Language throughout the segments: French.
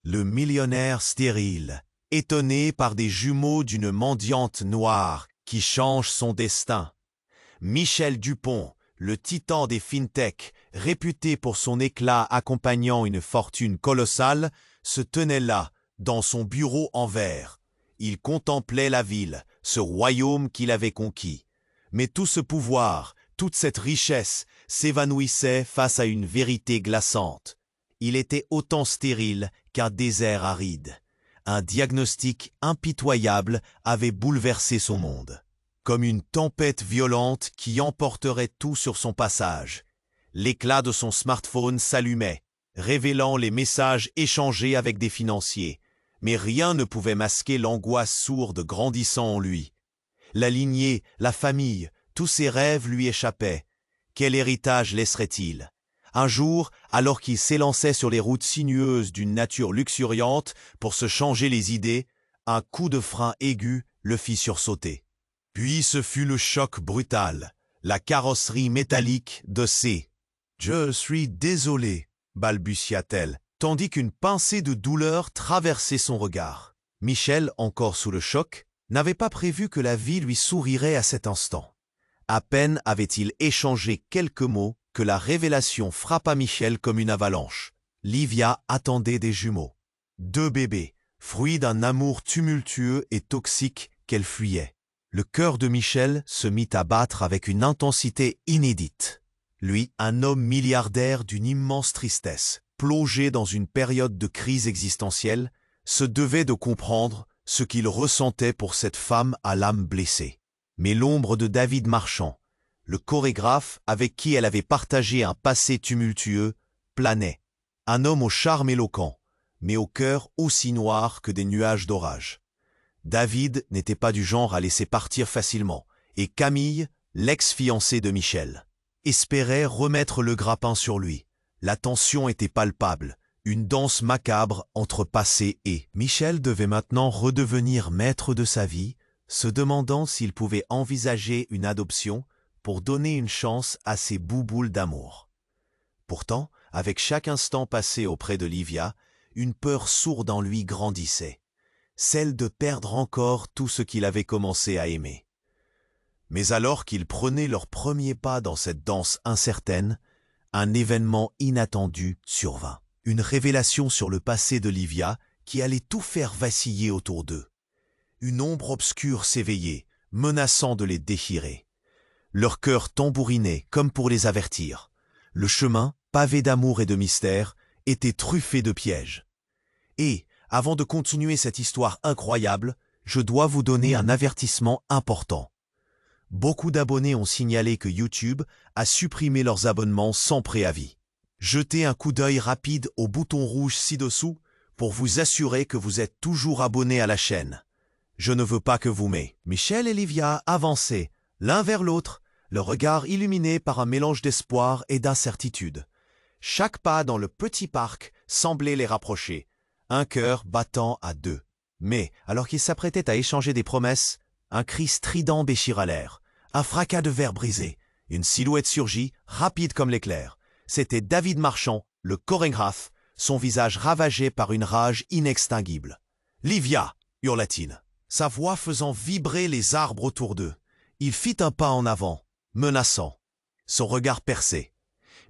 Le millionnaire stérile, étonné par des jumeaux d'une mendiante noire qui change son destin. Michel Dupont, le titan des fintech, réputé pour son éclat accompagnant une fortune colossale, se tenait là, dans son bureau en verre. Il contemplait la ville, ce royaume qu'il avait conquis. Mais tout ce pouvoir, toute cette richesse, s'évanouissait face à une vérité glaçante. Il était autant stérile qu'un désert aride. Un diagnostic impitoyable avait bouleversé son monde. Comme une tempête violente qui emporterait tout sur son passage. L'éclat de son smartphone s'allumait, révélant les messages échangés avec des financiers. Mais rien ne pouvait masquer l'angoisse sourde grandissant en lui. La lignée, la famille, tous ses rêves lui échappaient. Quel héritage laisserait-il? Un jour, alors qu'il s'élançait sur les routes sinueuses d'une nature luxuriante pour se changer les idées, un coup de frein aigu le fit sursauter. Puis ce fut le choc brutal, la carrosserie métallique de C. « Je suis désolé », balbutia-t-elle, tandis qu'une pincée de douleur traversait son regard. Michel, encore sous le choc, n'avait pas prévu que la vie lui sourirait à cet instant. À peine avait-il échangé quelques mots que la révélation frappa Michel comme une avalanche. Livia attendait des jumeaux. 2 bébés, fruits d'un amour tumultueux et toxique qu'elle fuyait. Le cœur de Michel se mit à battre avec une intensité inédite. Lui, un homme milliardaire d'une immense tristesse, plongé dans une période de crise existentielle, se devait de comprendre ce qu'il ressentait pour cette femme à l'âme blessée. Mais l'ombre de David Marchand, le chorégraphe avec qui elle avait partagé un passé tumultueux, planait. Un homme au charme éloquent, mais au cœur aussi noir que des nuages d'orage. David n'était pas du genre à laisser partir facilement, et Camille, l'ex-fiancée de Michel, espérait remettre le grappin sur lui. La tension était palpable, une danse macabre entre passé et... Michel devait maintenant redevenir maître de sa vie, se demandant s'il pouvait envisager une adoption pour donner une chance à ses bouboules d'amour. Pourtant, avec chaque instant passé auprès de Livia, une peur sourde en lui grandissait, celle de perdre encore tout ce qu'il avait commencé à aimer. Mais alors qu'ils prenaient leurs premiers pas dans cette danse incertaine, un événement inattendu survint. Une révélation sur le passé de Livia qui allait tout faire vaciller autour d'eux. Une ombre obscure s'éveillait, menaçant de les déchirer. Leur cœur tambourinait comme pour les avertir. Le chemin, pavé d'amour et de mystère, était truffé de pièges. Et, avant de continuer cette histoire incroyable, je dois vous donner un avertissement important. Beaucoup d'abonnés ont signalé que YouTube a supprimé leurs abonnements sans préavis. Jetez un coup d'œil rapide au bouton rouge ci-dessous pour vous assurer que vous êtes toujours abonné à la chaîne. Je ne veux pas que vous Michel et Livia avançaient, l'un vers l'autre, le regard illuminé par un mélange d'espoir et d'incertitude. Chaque pas dans le petit parc semblait les rapprocher, un cœur battant à 2. Mais, alors qu'ils s'apprêtaient à échanger des promesses, un cri strident déchira l'air, un fracas de verre brisé, une silhouette surgit, rapide comme l'éclair. C'était David Marchand, le chorégraphe, son visage ravagé par une rage inextinguible. « Livia !» hurla-t-il, sa voix faisant vibrer les arbres autour d'eux. Il fit un pas en avant, menaçant. Son regard perçait.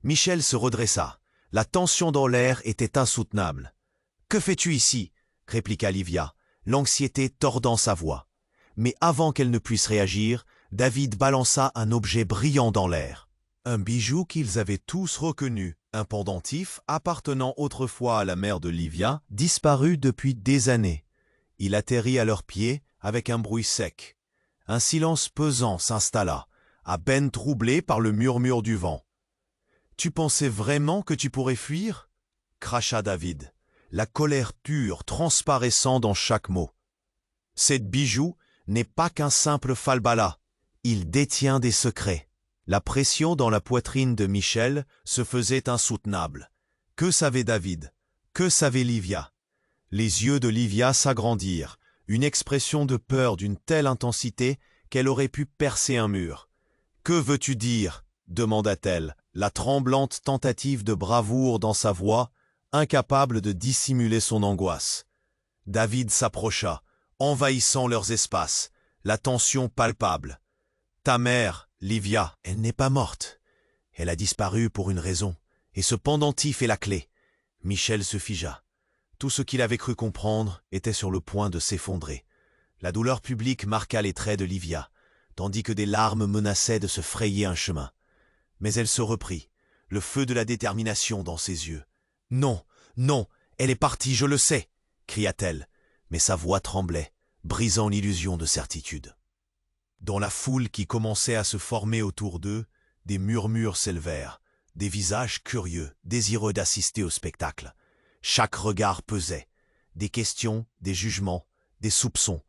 Michel se redressa. La tension dans l'air était insoutenable. « Que fais-tu ici ?» répliqua Livia, l'anxiété tordant sa voix. Mais avant qu'elle ne puisse réagir, David balança un objet brillant dans l'air. Un bijou qu'ils avaient tous reconnu, un pendentif appartenant autrefois à la mère de Livia, disparu depuis des années. Il atterrit à leurs pieds avec un bruit sec. Un silence pesant s'installa, à peine troublé par le murmure du vent. « Tu pensais vraiment que tu pourrais fuir ?» cracha David, la colère pure transparaissant dans chaque mot. « Cet bijou n'est pas qu'un simple falbala, il détient des secrets. » La pression dans la poitrine de Michel se faisait insoutenable. Que savait David? Que savait Livia? Les yeux de Livia s'agrandirent, une expression de peur d'une telle intensité qu'elle aurait pu percer un mur. « Que veux-tu dire ?» demanda-t-elle, la tremblante tentative de bravoure dans sa voix, incapable de dissimuler son angoisse. David s'approcha, envahissant leurs espaces, la tension palpable. « Ta mère, Livia, elle n'est pas morte. Elle a disparu pour une raison, et ce pendentif est la clé. » Michel se figea. Tout ce qu'il avait cru comprendre était sur le point de s'effondrer. La douleur publique marqua les traits de Livia, tandis que des larmes menaçaient de se frayer un chemin. Mais elle se reprit, le feu de la détermination dans ses yeux. « Non, non, elle est partie, je le sais !» cria-t-elle, mais sa voix tremblait, brisant l'illusion de certitude. Dans la foule qui commençait à se former autour d'eux, des murmures s'élevèrent, des visages curieux, désireux d'assister au spectacle. Chaque regard pesait, des questions, des jugements, des soupçons.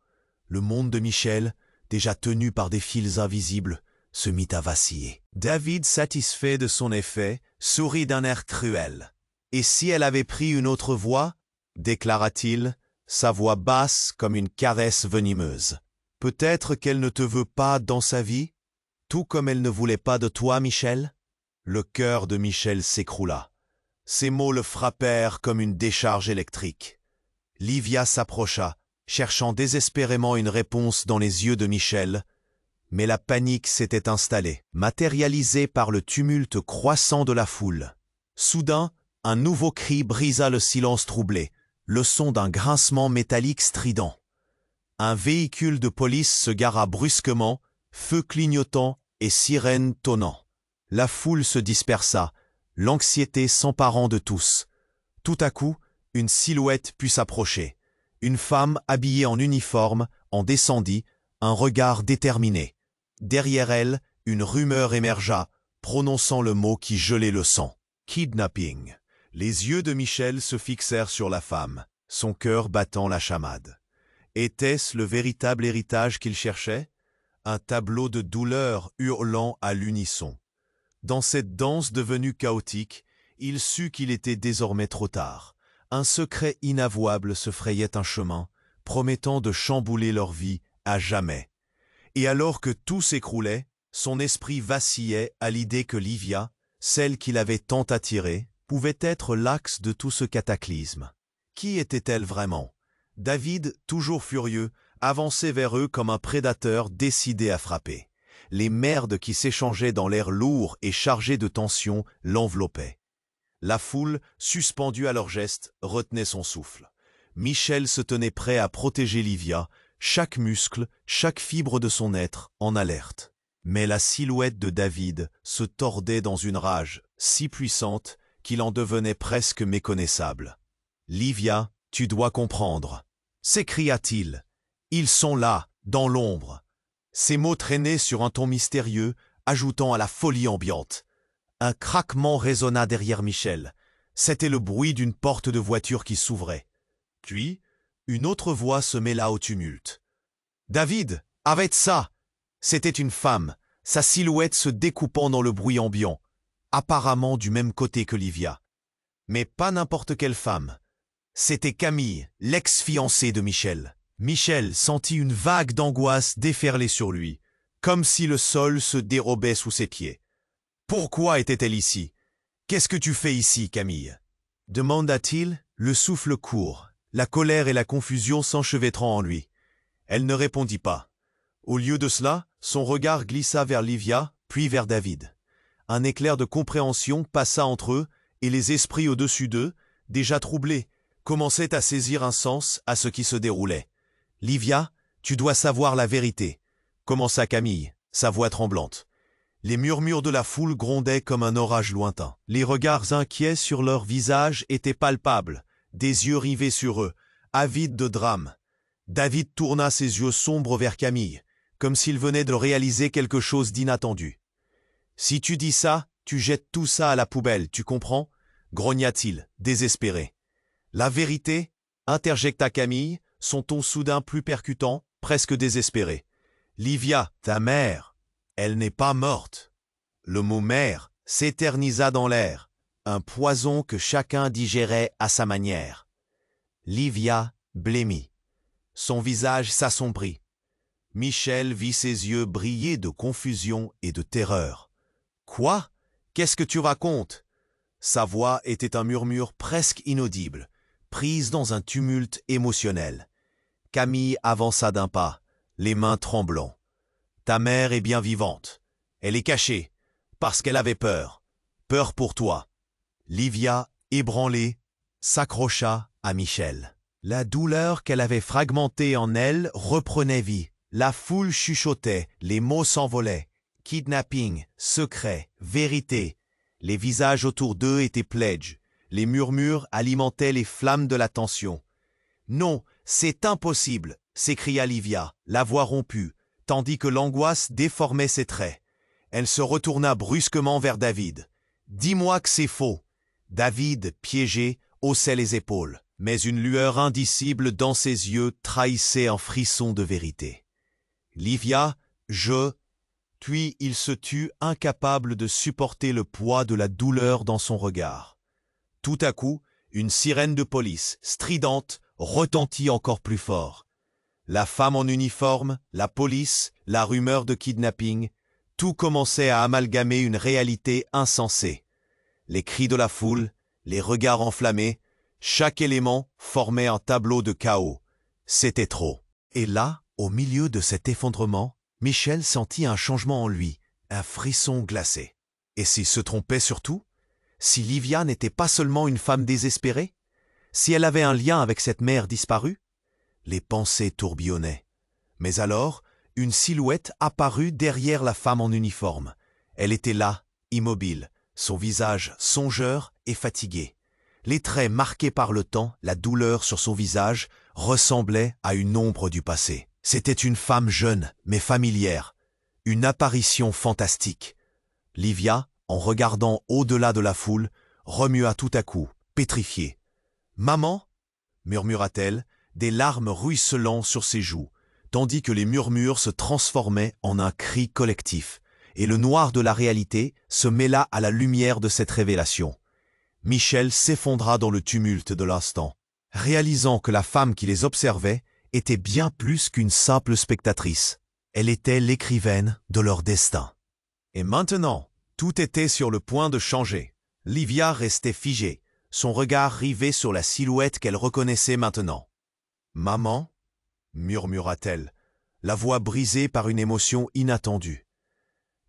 Le monde de Michel, déjà tenu par des fils invisibles, se mit à vaciller. David, satisfait de son effet, sourit d'un air cruel. « Et si elle avait pris une autre voie ?» déclara-t-il, sa voix basse comme une caresse venimeuse. « Peut-être qu'elle ne te veut pas dans sa vie, tout comme elle ne voulait pas de toi, Michel ?» Le cœur de Michel s'écroula. Ces mots le frappèrent comme une décharge électrique. Livia s'approcha, cherchant désespérément une réponse dans les yeux de Michel, mais la panique s'était installée, matérialisée par le tumulte croissant de la foule. Soudain, un nouveau cri brisa le silence troublé, le son d'un grincement métallique strident. Un véhicule de police se gara brusquement, feu clignotant et sirène tonnant. La foule se dispersa, l'anxiété s'emparant de tous. Tout à coup, une silhouette put s'approcher. Une femme habillée en uniforme en descendit, un regard déterminé. Derrière elle, une rumeur émergea, prononçant le mot qui gelait le sang. Kidnapping. Les yeux de Michel se fixèrent sur la femme, son cœur battant la chamade. Était-ce le véritable héritage qu'il cherchait? Un tableau de douleur hurlant à l'unisson. Dans cette danse devenue chaotique, il sut qu'il était désormais trop tard. Un secret inavouable se frayait un chemin, promettant de chambouler leur vie à jamais. Et alors que tout s'écroulait, son esprit vacillait à l'idée que Livia, celle qu'il avait tant attirée, pouvait être l'axe de tout ce cataclysme. Qui était-elle vraiment? David, toujours furieux, avançait vers eux comme un prédateur décidé à frapper. Les merdes qui s'échangeaient dans l'air lourd et chargé de tension l'enveloppaient. La foule, suspendue à leurs gestes, retenait son souffle. Michel se tenait prêt à protéger Livia, chaque muscle, chaque fibre de son être en alerte. Mais la silhouette de David se tordait dans une rage si puissante qu'il en devenait presque méconnaissable. « Livia, tu dois comprendre !» s'écria-t-il. « Ils sont là, dans l'ombre. » Ces mots traînaient sur un ton mystérieux, ajoutant à la folie ambiante. Un craquement résonna derrière Michel. C'était le bruit d'une porte de voiture qui s'ouvrait. Puis, une autre voix se mêla au tumulte. « David, arrête ça !» C'était une femme, sa silhouette se découpant dans le bruit ambiant, apparemment du même côté que Livia. Mais pas n'importe quelle femme. C'était Camille, l'ex-fiancée de Michel. Michel sentit une vague d'angoisse déferler sur lui, comme si le sol se dérobait sous ses pieds. « Pourquoi était-elle ici? Qu'est-ce que tu fais ici, Camille ?» demanda-t-il, le souffle court, la colère et la confusion s'enchevêtrant en lui. Elle ne répondit pas. Au lieu de cela, son regard glissa vers Livia, puis vers David. Un éclair de compréhension passa entre eux, et les esprits au-dessus d'eux, déjà troublés, commençaient à saisir un sens à ce qui se déroulait. « Livia, tu dois savoir la vérité », commença Camille, sa voix tremblante. Les murmures de la foule grondaient comme un orage lointain. Les regards inquiets sur leurs visages étaient palpables, des yeux rivés sur eux, avides de drame. David tourna ses yeux sombres vers Camille, comme s'il venait de réaliser quelque chose d'inattendu. « Si tu dis ça, tu jettes tout ça à la poubelle, tu comprends ?» grogna-t-il, désespéré. « La vérité ?» interjecta Camille, son ton soudain plus percutant, presque désespéré. « Livia, ta mère, elle n'est pas morte. » Le mot « mère » s'éternisa dans l'air, un poison que chacun digérait à sa manière. Livia blêmit. Son visage s'assombrit. Michel vit ses yeux briller de confusion et de terreur. « Quoi? Qu'est-ce que tu racontes ?» Sa voix était un murmure presque inaudible, prise dans un tumulte émotionnel. Camille avança d'un pas, les mains tremblant. « Ta mère est bien vivante. Elle est cachée, parce qu'elle avait peur. Peur pour toi. » Livia, ébranlée, s'accrocha à Michel. La douleur qu'elle avait fragmentée en elle reprenait vie. La foule chuchotait, les mots s'envolaient. Kidnapping, secret, vérité. Les visages autour d'eux étaient pledges. Les murmures alimentaient les flammes de la tension. « Non, c'est impossible !» s'écria Livia, la voix rompue, tandis que l'angoisse déformait ses traits. Elle se retourna brusquement vers David. « Dis-moi que c'est faux !» David, piégé, haussait les épaules, mais une lueur indicible dans ses yeux trahissait un frisson de vérité. « Livia, je... » Puis il se tut, incapable de supporter le poids de la douleur dans son regard. Tout à coup, une sirène de police, stridente, retentit encore plus fort. La femme en uniforme, la police, la rumeur de kidnapping, tout commençait à amalgamer une réalité insensée. Les cris de la foule, les regards enflammés, chaque élément formait un tableau de chaos. C'était trop. Et là, au milieu de cet effondrement, Michel sentit un changement en lui, un frisson glacé. Et s'il se trompait surtout? Si Livia n'était pas seulement une femme désespérée? Si elle avait un lien avec cette mère disparue? Les pensées tourbillonnaient. Mais alors, une silhouette apparut derrière la femme en uniforme. Elle était là, immobile, son visage songeur et fatigué. Les traits marqués par le temps, la douleur sur son visage, ressemblaient à une ombre du passé. C'était une femme jeune, mais familière. Une apparition fantastique. Livia, en regardant au-delà de la foule, remua tout à coup, pétrifiée. « Maman » murmura-t-elle, des larmes ruisselant sur ses joues, tandis que les murmures se transformaient en un cri collectif, et le noir de la réalité se mêla à la lumière de cette révélation. Michel s'effondra dans le tumulte de l'instant, réalisant que la femme qui les observait était bien plus qu'une simple spectatrice. Elle était l'écrivaine de leur destin. Et maintenant, tout était sur le point de changer. Livia restait figée, son regard rivé sur la silhouette qu'elle reconnaissait maintenant. « Maman » murmura-t-elle, la voix brisée par une émotion inattendue.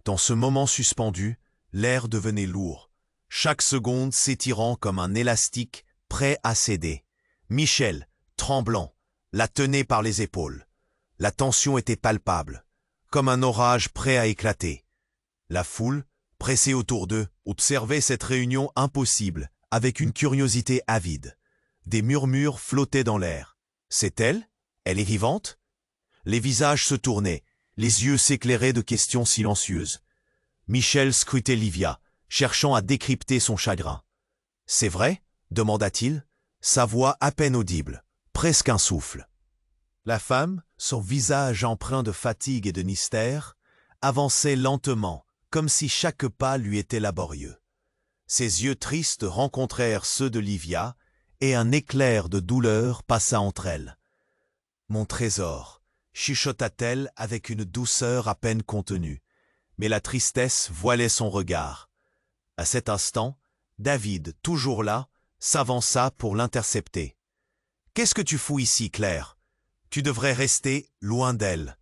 Dans ce moment suspendu, l'air devenait lourd, chaque seconde s'étirant comme un élastique prêt à céder. Michel, tremblant, la tenait par les épaules. La tension était palpable, comme un orage prêt à éclater. La foule, pressée autour d'eux, observait cette réunion impossible, avec une curiosité avide. Des murmures flottaient dans l'air. C'est elle? Elle est vivante? Les visages se tournaient, les yeux s'éclairaient de questions silencieuses. Michel scrutait Livia, cherchant à décrypter son chagrin. « C'est vrai ?» demanda-t-il, sa voix à peine audible, presque un souffle. La femme, son visage empreint de fatigue et de mystère, avançait lentement, comme si chaque pas lui était laborieux. Ses yeux tristes rencontrèrent ceux de Livia, et un éclair de douleur passa entre elles. « Mon trésor » chuchota-t-elle avec une douceur à peine contenue, mais la tristesse voilait son regard. À cet instant, David, toujours là, s'avança pour l'intercepter. « Qu'est-ce que tu fous ici, Claire? Tu devrais rester loin d'elle. »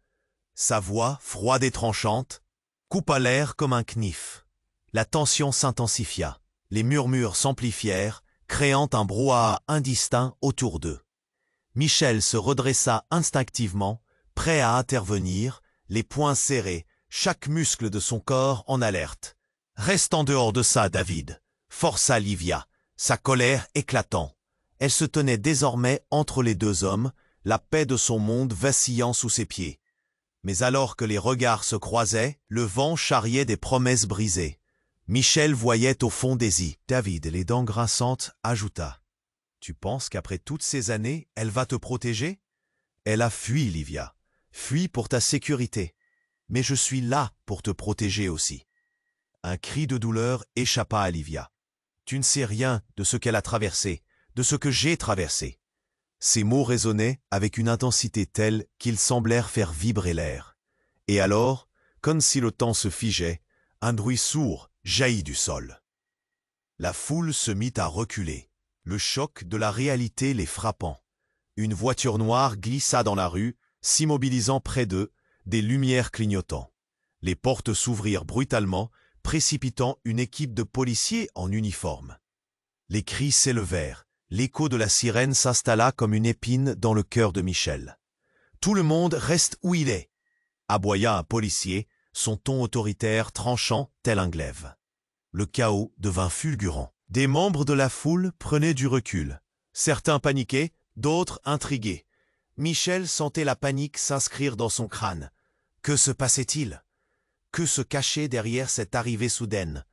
Sa voix, froide et tranchante, coupa l'air comme un knif. La tension s'intensifia, les murmures s'amplifièrent, créant un brouhaha indistinct autour d'eux. Michel se redressa instinctivement, prêt à intervenir, les poings serrés, chaque muscle de son corps en alerte. « Reste en dehors de ça, David !» força Livia, sa colère éclatant. Elle se tenait désormais entre les deux hommes, la paix de son monde vacillant sous ses pieds. Mais alors que les regards se croisaient, le vent charriait des promesses brisées. Michel voyait au fond des yeux. David, les dents grinçantes, ajouta. « Tu penses qu'après toutes ces années, elle va te protéger? Elle a fui, Livia. Fui pour ta sécurité. Mais je suis là pour te protéger aussi. » Un cri de douleur échappa à Livia. « Tu ne sais rien de ce qu'elle a traversé, de ce que j'ai traversé. » Ces mots résonnaient avec une intensité telle qu'ils semblèrent faire vibrer l'air. Et alors, comme si le temps se figeait, un bruit sourd jaillit du sol. La foule se mit à reculer, le choc de la réalité les frappant. Une voiture noire glissa dans la rue, s'immobilisant près d'eux, des lumières clignotant. Les portes s'ouvrirent brutalement, précipitant une équipe de policiers en uniforme. Les cris s'élevèrent, l'écho de la sirène s'installa comme une épine dans le cœur de Michel. « Tout le monde reste où il est !» aboya un policier, son ton autoritaire tranchant tel un glaive. Le chaos devint fulgurant. Des membres de la foule prenaient du recul. Certains paniquaient, d'autres intrigués. Michel sentait la panique s'inscrire dans son crâne. Que se passait-il? Que se cachait derrière cette arrivée soudaine?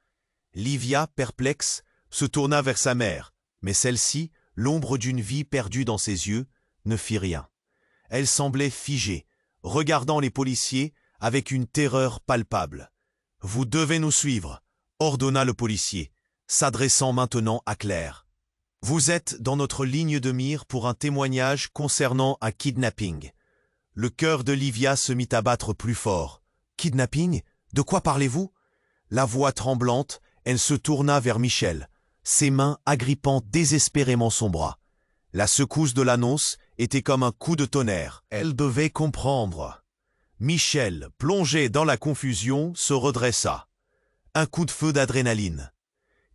Livia, perplexe, se tourna vers sa mère, mais celle-ci, l'ombre d'une vie perdue dans ses yeux, ne fit rien. Elle semblait figée, regardant les policiers avec une terreur palpable. « Vous devez nous suivre », ordonna le policier, s'adressant maintenant à Claire. « Vous êtes dans notre ligne de mire pour un témoignage concernant un kidnapping. » Le cœur de Livia se mit à battre plus fort. « Kidnapping? De quoi parlez-vous » La voix tremblante, elle se tourna vers Michel, ses mains agrippant désespérément son bras. La secousse de l'annonce était comme un coup de tonnerre. Elle devait comprendre. Michel, plongé dans la confusion, se redressa. Un coup de feu d'adrénaline.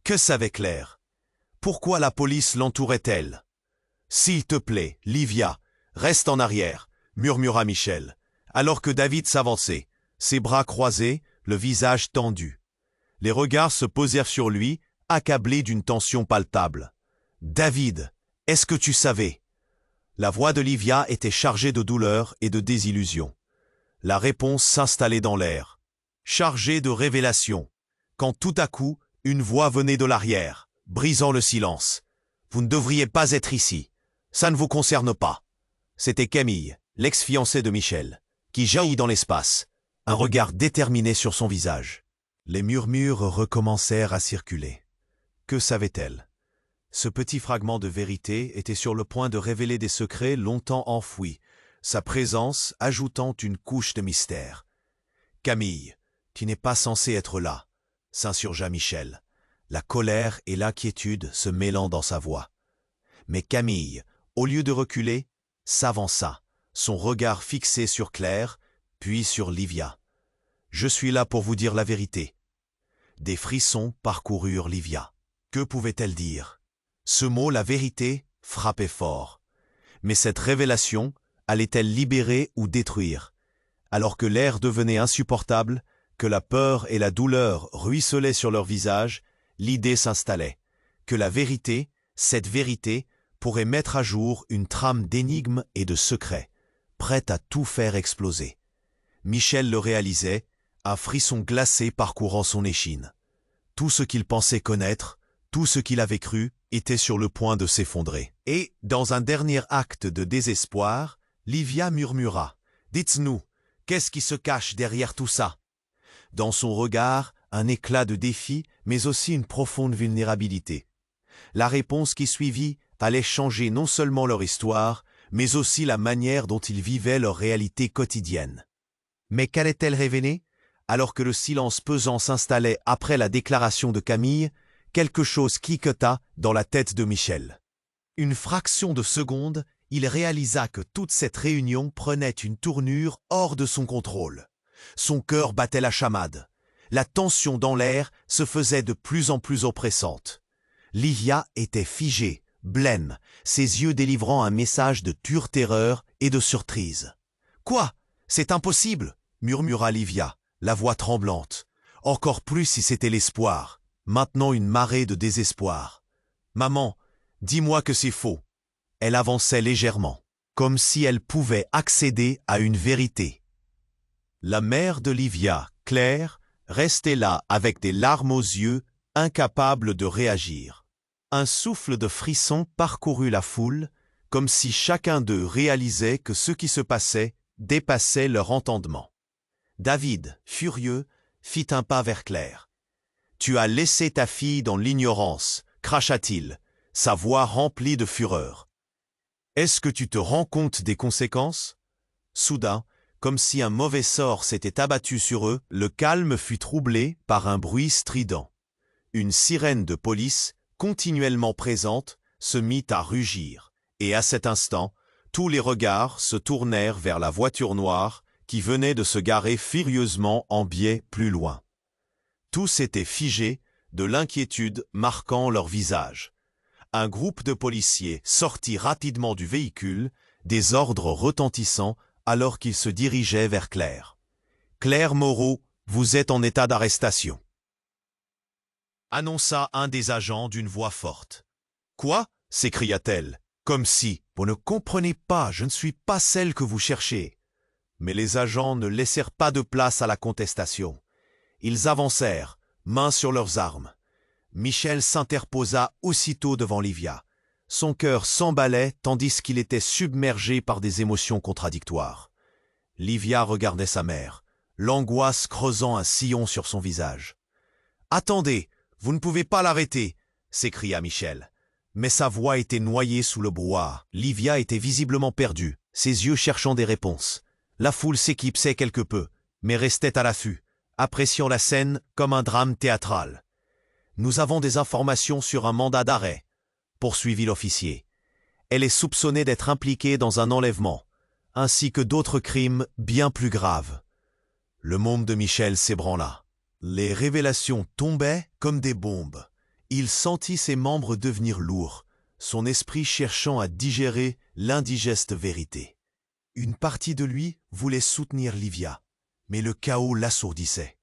Que savait Claire? Pourquoi la police l'entourait-elle? « S'il te plaît, Livia, reste en arrière », murmura Michel, alors que David s'avançait, ses bras croisés, le visage tendu. Les regards se posèrent sur lui, accablés d'une tension palpable. « David, est-ce que tu savais ?» La voix de Livia était chargée de douleur et de désillusion. La réponse s'installait dans l'air, chargée de révélation, quand tout à coup, une voix venait de l'arrière, brisant le silence. « Vous ne devriez pas être ici. Ça ne vous concerne pas. » C'était Camille, l'ex-fiancée de Michel, qui jaillit dans l'espace, un regard déterminé sur son visage. Les murmures recommencèrent à circuler. Que savait-elle? Ce petit fragment de vérité était sur le point de révéler des secrets longtemps enfouis, sa présence ajoutant une couche de mystère. « Camille, tu n'es pas censée être là », s'insurgea Michel, la colère et l'inquiétude se mêlant dans sa voix. Mais Camille, au lieu de reculer, s'avança, son regard fixé sur Claire, puis sur Livia. « Je suis là pour vous dire la vérité. » Des frissons parcoururent Livia. Que pouvait-elle dire? Ce mot, la vérité, frappait fort. Mais cette révélation allait-elle libérer ou détruire? Alors que l'air devenait insupportable, que la peur et la douleur ruisselaient sur leur visage, l'idée s'installait, que la vérité, cette vérité, pourrait mettre à jour une trame d'énigmes et de secrets, prête à tout faire exploser. Michel le réalisait, un frisson glacé parcourant son échine. Tout ce qu'il pensait connaître, tout ce qu'il avait cru, était sur le point de s'effondrer. Et, dans un dernier acte de désespoir, Livia murmura « Dites-nous, qu'est-ce qui se cache derrière tout ça ?» Dans son regard, un éclat de défi, mais aussi une profonde vulnérabilité. La réponse qui suivit allait changer non seulement leur histoire, mais aussi la manière dont ils vivaient leur réalité quotidienne. Mais qu'allait-elle révéler? Alors que le silence pesant s'installait après la déclaration de Camille, quelque chose cliqueta dans la tête de Michel. Une fraction de seconde, il réalisa que toute cette réunion prenait une tournure hors de son contrôle. Son cœur battait la chamade. La tension dans l'air se faisait de plus en plus oppressante. Livia était figée, blême, ses yeux délivrant un message de pure terreur et de surprise. « Quoi? C'est impossible !» murmura Livia, la voix tremblante. Encore plus si c'était l'espoir. Maintenant une marée de désespoir. « Maman, dis-moi que c'est faux. » Elle avançait légèrement, comme si elle pouvait accéder à une vérité. La mère de Livia, Claire, restait là avec des larmes aux yeux, incapable de réagir. Un souffle de frisson parcourut la foule, comme si chacun d'eux réalisait que ce qui se passait dépassait leur entendement. David, furieux, fit un pas vers Claire. « Tu as laissé ta fille dans l'ignorance » cracha-t-il, sa voix remplie de fureur. « Est-ce que tu te rends compte des conséquences ?» Soudain, comme si un mauvais sort s'était abattu sur eux, le calme fut troublé par un bruit strident. Une sirène de police, continuellement présente, se mit à rugir, et à cet instant, tous les regards se tournèrent vers la voiture noire qui venait de se garer furieusement en biais plus loin. Tous étaient figés, de l'inquiétude marquant leur visage. Un groupe de policiers sortit rapidement du véhicule, des ordres retentissant alors qu'ils se dirigeaient vers Claire. « Claire Moreau, vous êtes en état d'arrestation », annonça un des agents d'une voix forte. « Quoi » s'écria-t-elle, comme si « Vous ne comprenez pas, je ne suis pas celle que vous cherchez ». Mais les agents ne laissèrent pas de place à la contestation. Ils avancèrent, mains sur leurs armes. Michel s'interposa aussitôt devant Livia. Son cœur s'emballait tandis qu'il était submergé par des émotions contradictoires. Livia regardait sa mère, l'angoisse creusant un sillon sur son visage. « Attendez, vous ne pouvez pas l'arrêter !» s'écria Michel. Mais sa voix était noyée sous le brouhaha. Livia était visiblement perdue, ses yeux cherchant des réponses. La foule s'éclipsait quelque peu, mais restait à l'affût, appréciant la scène comme un drame théâtral. « Nous avons des informations sur un mandat d'arrêt », poursuivit l'officier. « Elle est soupçonnée d'être impliquée dans un enlèvement, ainsi que d'autres crimes bien plus graves. » Le môme de Michel s'ébranla. Les révélations tombaient comme des bombes. Il sentit ses membres devenir lourds, son esprit cherchant à digérer l'indigeste vérité. Une partie de lui voulait soutenir Livia, mais le chaos l'assourdissait.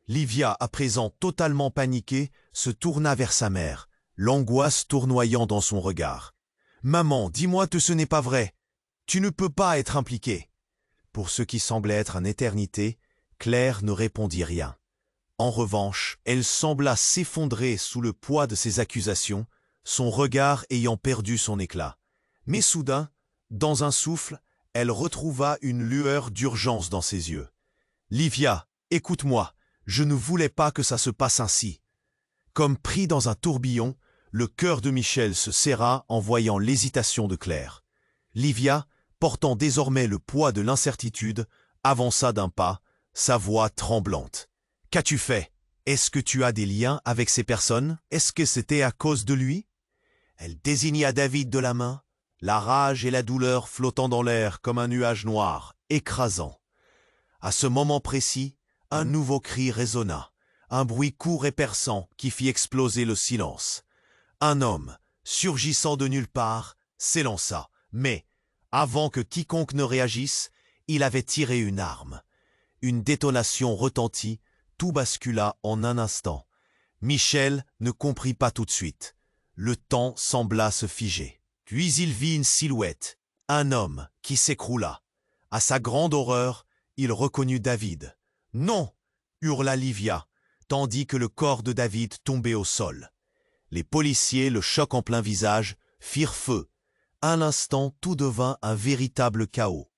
Livia, à présent totalement paniquée, se tourna vers sa mère, l'angoisse tournoyant dans son regard. « Maman, dis-moi que ce n'est pas vrai. Tu ne peux pas être impliquée. » Pour ce qui semblait être une éternité, Claire ne répondit rien. En revanche, elle sembla s'effondrer sous le poids de ses accusations, son regard ayant perdu son éclat. Mais soudain, dans un souffle, elle retrouva une lueur d'urgence dans ses yeux. « Livia, écoute-moi, je ne voulais pas que ça se passe ainsi. » Comme pris dans un tourbillon, le cœur de Michel se serra en voyant l'hésitation de Claire. Livia, portant désormais le poids de l'incertitude, avança d'un pas, sa voix tremblante. « Qu'as-tu fait? Est-ce que tu as des liens avec ces personnes? Est-ce que c'était à cause de lui ?» Elle désigna David de la main, la rage et la douleur flottant dans l'air comme un nuage noir, écrasant. À ce moment précis, un nouveau cri résonna, un bruit court et perçant qui fit exploser le silence. Un homme, surgissant de nulle part, s'élança, mais, avant que quiconque ne réagisse, il avait tiré une arme. Une détonation retentit, tout bascula en un instant. Michel ne comprit pas tout de suite. Le temps sembla se figer. Puis il vit une silhouette, un homme qui s'écroula. À sa grande horreur, il reconnut David. « Non !» hurla Livia, tandis que le corps de David tombait au sol. Les policiers, le choc en plein visage, firent feu. À l'instant, tout devint un véritable chaos.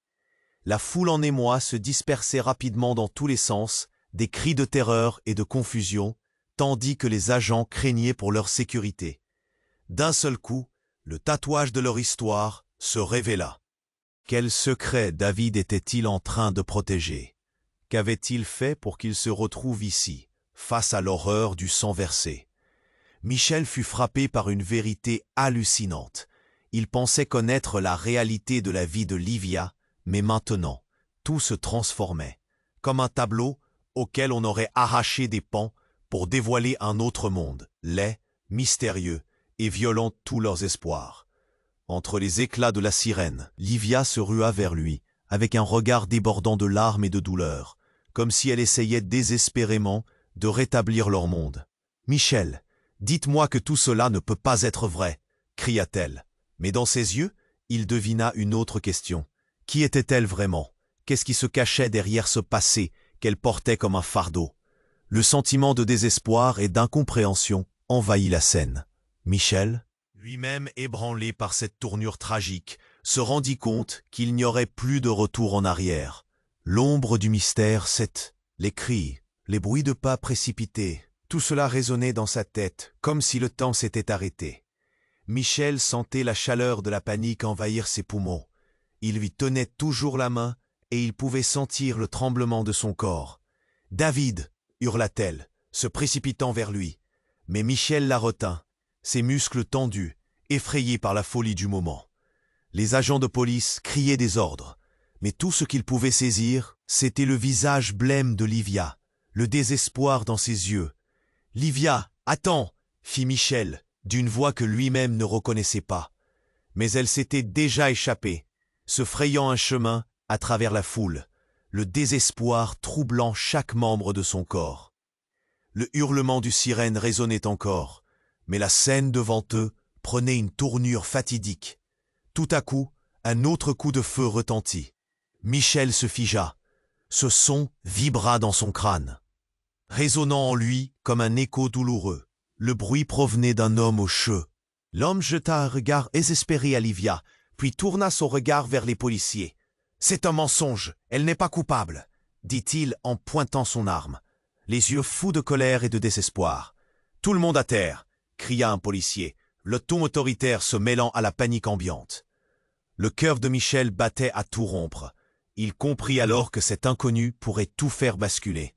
La foule en émoi se dispersait rapidement dans tous les sens, des cris de terreur et de confusion, tandis que les agents craignaient pour leur sécurité. D'un seul coup, le tatouage de leur histoire se révéla. Quel secret David était-il en train de protéger? Qu'avait-il fait pour qu'il se retrouve ici, face à l'horreur du sang versé? Michel fut frappé par une vérité hallucinante. Il pensait connaître la réalité de la vie de Livia, mais maintenant, tout se transformait, comme un tableau auquel on aurait arraché des pans pour dévoiler un autre monde, laid, mystérieux et violant tous leurs espoirs. Entre les éclats de la sirène, Livia se rua vers lui, avec un regard débordant de larmes et de douleur, comme si elle essayait désespérément de rétablir leur monde. « Michel, dites-moi que tout cela ne peut pas être vrai !» cria-t-elle. Mais dans ses yeux, il devina une autre question. Qui était-elle vraiment? Qu'est-ce qui se cachait derrière ce passé qu'elle portait comme un fardeau? Le sentiment de désespoir et d'incompréhension envahit la scène. Michel, lui-même ébranlé par cette tournure tragique, se rendit compte qu'il n'y aurait plus de retour en arrière. L'ombre du mystère, les cris, les bruits de pas précipités, tout cela résonnait dans sa tête, comme si le temps s'était arrêté. Michel sentait la chaleur de la panique envahir ses poumons. Il lui tenait toujours la main, et il pouvait sentir le tremblement de son corps. « David !» hurla-t-elle, se précipitant vers lui. Mais Michel la retint, ses muscles tendus, effrayés par la folie du moment. Les agents de police criaient des ordres, mais tout ce qu'ils pouvaient saisir, c'était le visage blême de Livia, le désespoir dans ses yeux. « Livia, attends !» fit Michel, d'une voix que lui-même ne reconnaissait pas. Mais elle s'était déjà échappée, se frayant un chemin à travers la foule, le désespoir troublant chaque membre de son corps. Le hurlement du sirène résonnait encore, mais la scène devant eux prenait une tournure fatidique. Tout à coup, un autre coup de feu retentit. Michel se figea. Ce son vibra dans son crâne, résonnant en lui comme un écho douloureux. Le bruit provenait d'un homme aux cheveux. L'homme jeta un regard désespéré à Livia, puis tourna son regard vers les policiers. « C'est un mensonge, elle n'est pas coupable », dit-il en pointant son arme, les yeux fous de colère et de désespoir. « Tout le monde à terre !» cria un policier, le ton autoritaire se mêlant à la panique ambiante. Le cœur de Michel battait à tout rompre. Il comprit alors que cet inconnu pourrait tout faire basculer.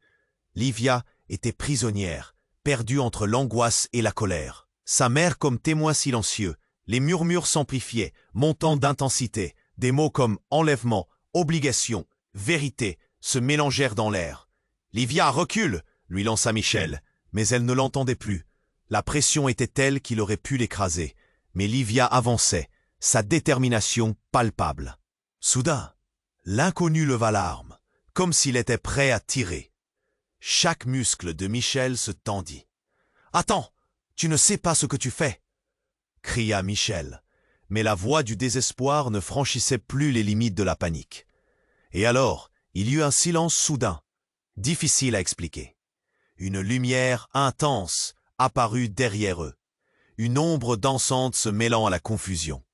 Livia était prisonnière, perdue entre l'angoisse et la colère. Sa mère comme témoin silencieux, les murmures s'amplifiaient, montant d'intensité. Des mots comme enlèvement, obligation, vérité se mélangèrent dans l'air. « Livia, recule !» lui lança Michel, mais elle ne l'entendait plus. La pression était telle qu'il aurait pu l'écraser, mais Livia avançait, sa détermination palpable. Soudain, l'inconnu leva l'arme, comme s'il était prêt à tirer. Chaque muscle de Michel se tendit. « Attends, tu ne sais pas ce que tu fais !» cria Michel, mais la voix du désespoir ne franchissait plus les limites de la panique. Et alors, il y eut un silence soudain, difficile à expliquer. Une lumière intense apparut derrière eux, une ombre dansante se mêlant à la confusion.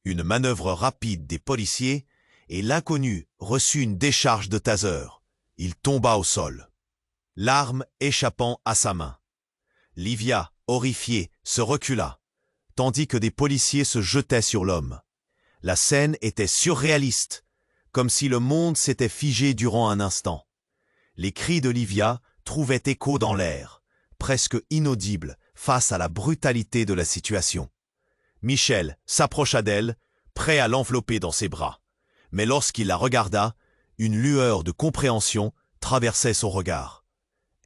Une manœuvre rapide des policiers, et l'inconnu reçut une décharge de taser. Il tomba au sol, l'arme échappant à sa main. Livia, horrifiée, se recula, tandis que des policiers se jetaient sur l'homme. La scène était surréaliste, comme si le monde s'était figé durant un instant. Les cris de Livia trouvaient écho dans l'air, presque inaudibles face à la brutalité de la situation. Michel s'approcha d'elle, prêt à l'envelopper dans ses bras. Mais lorsqu'il la regarda, une lueur de compréhension traversait son regard.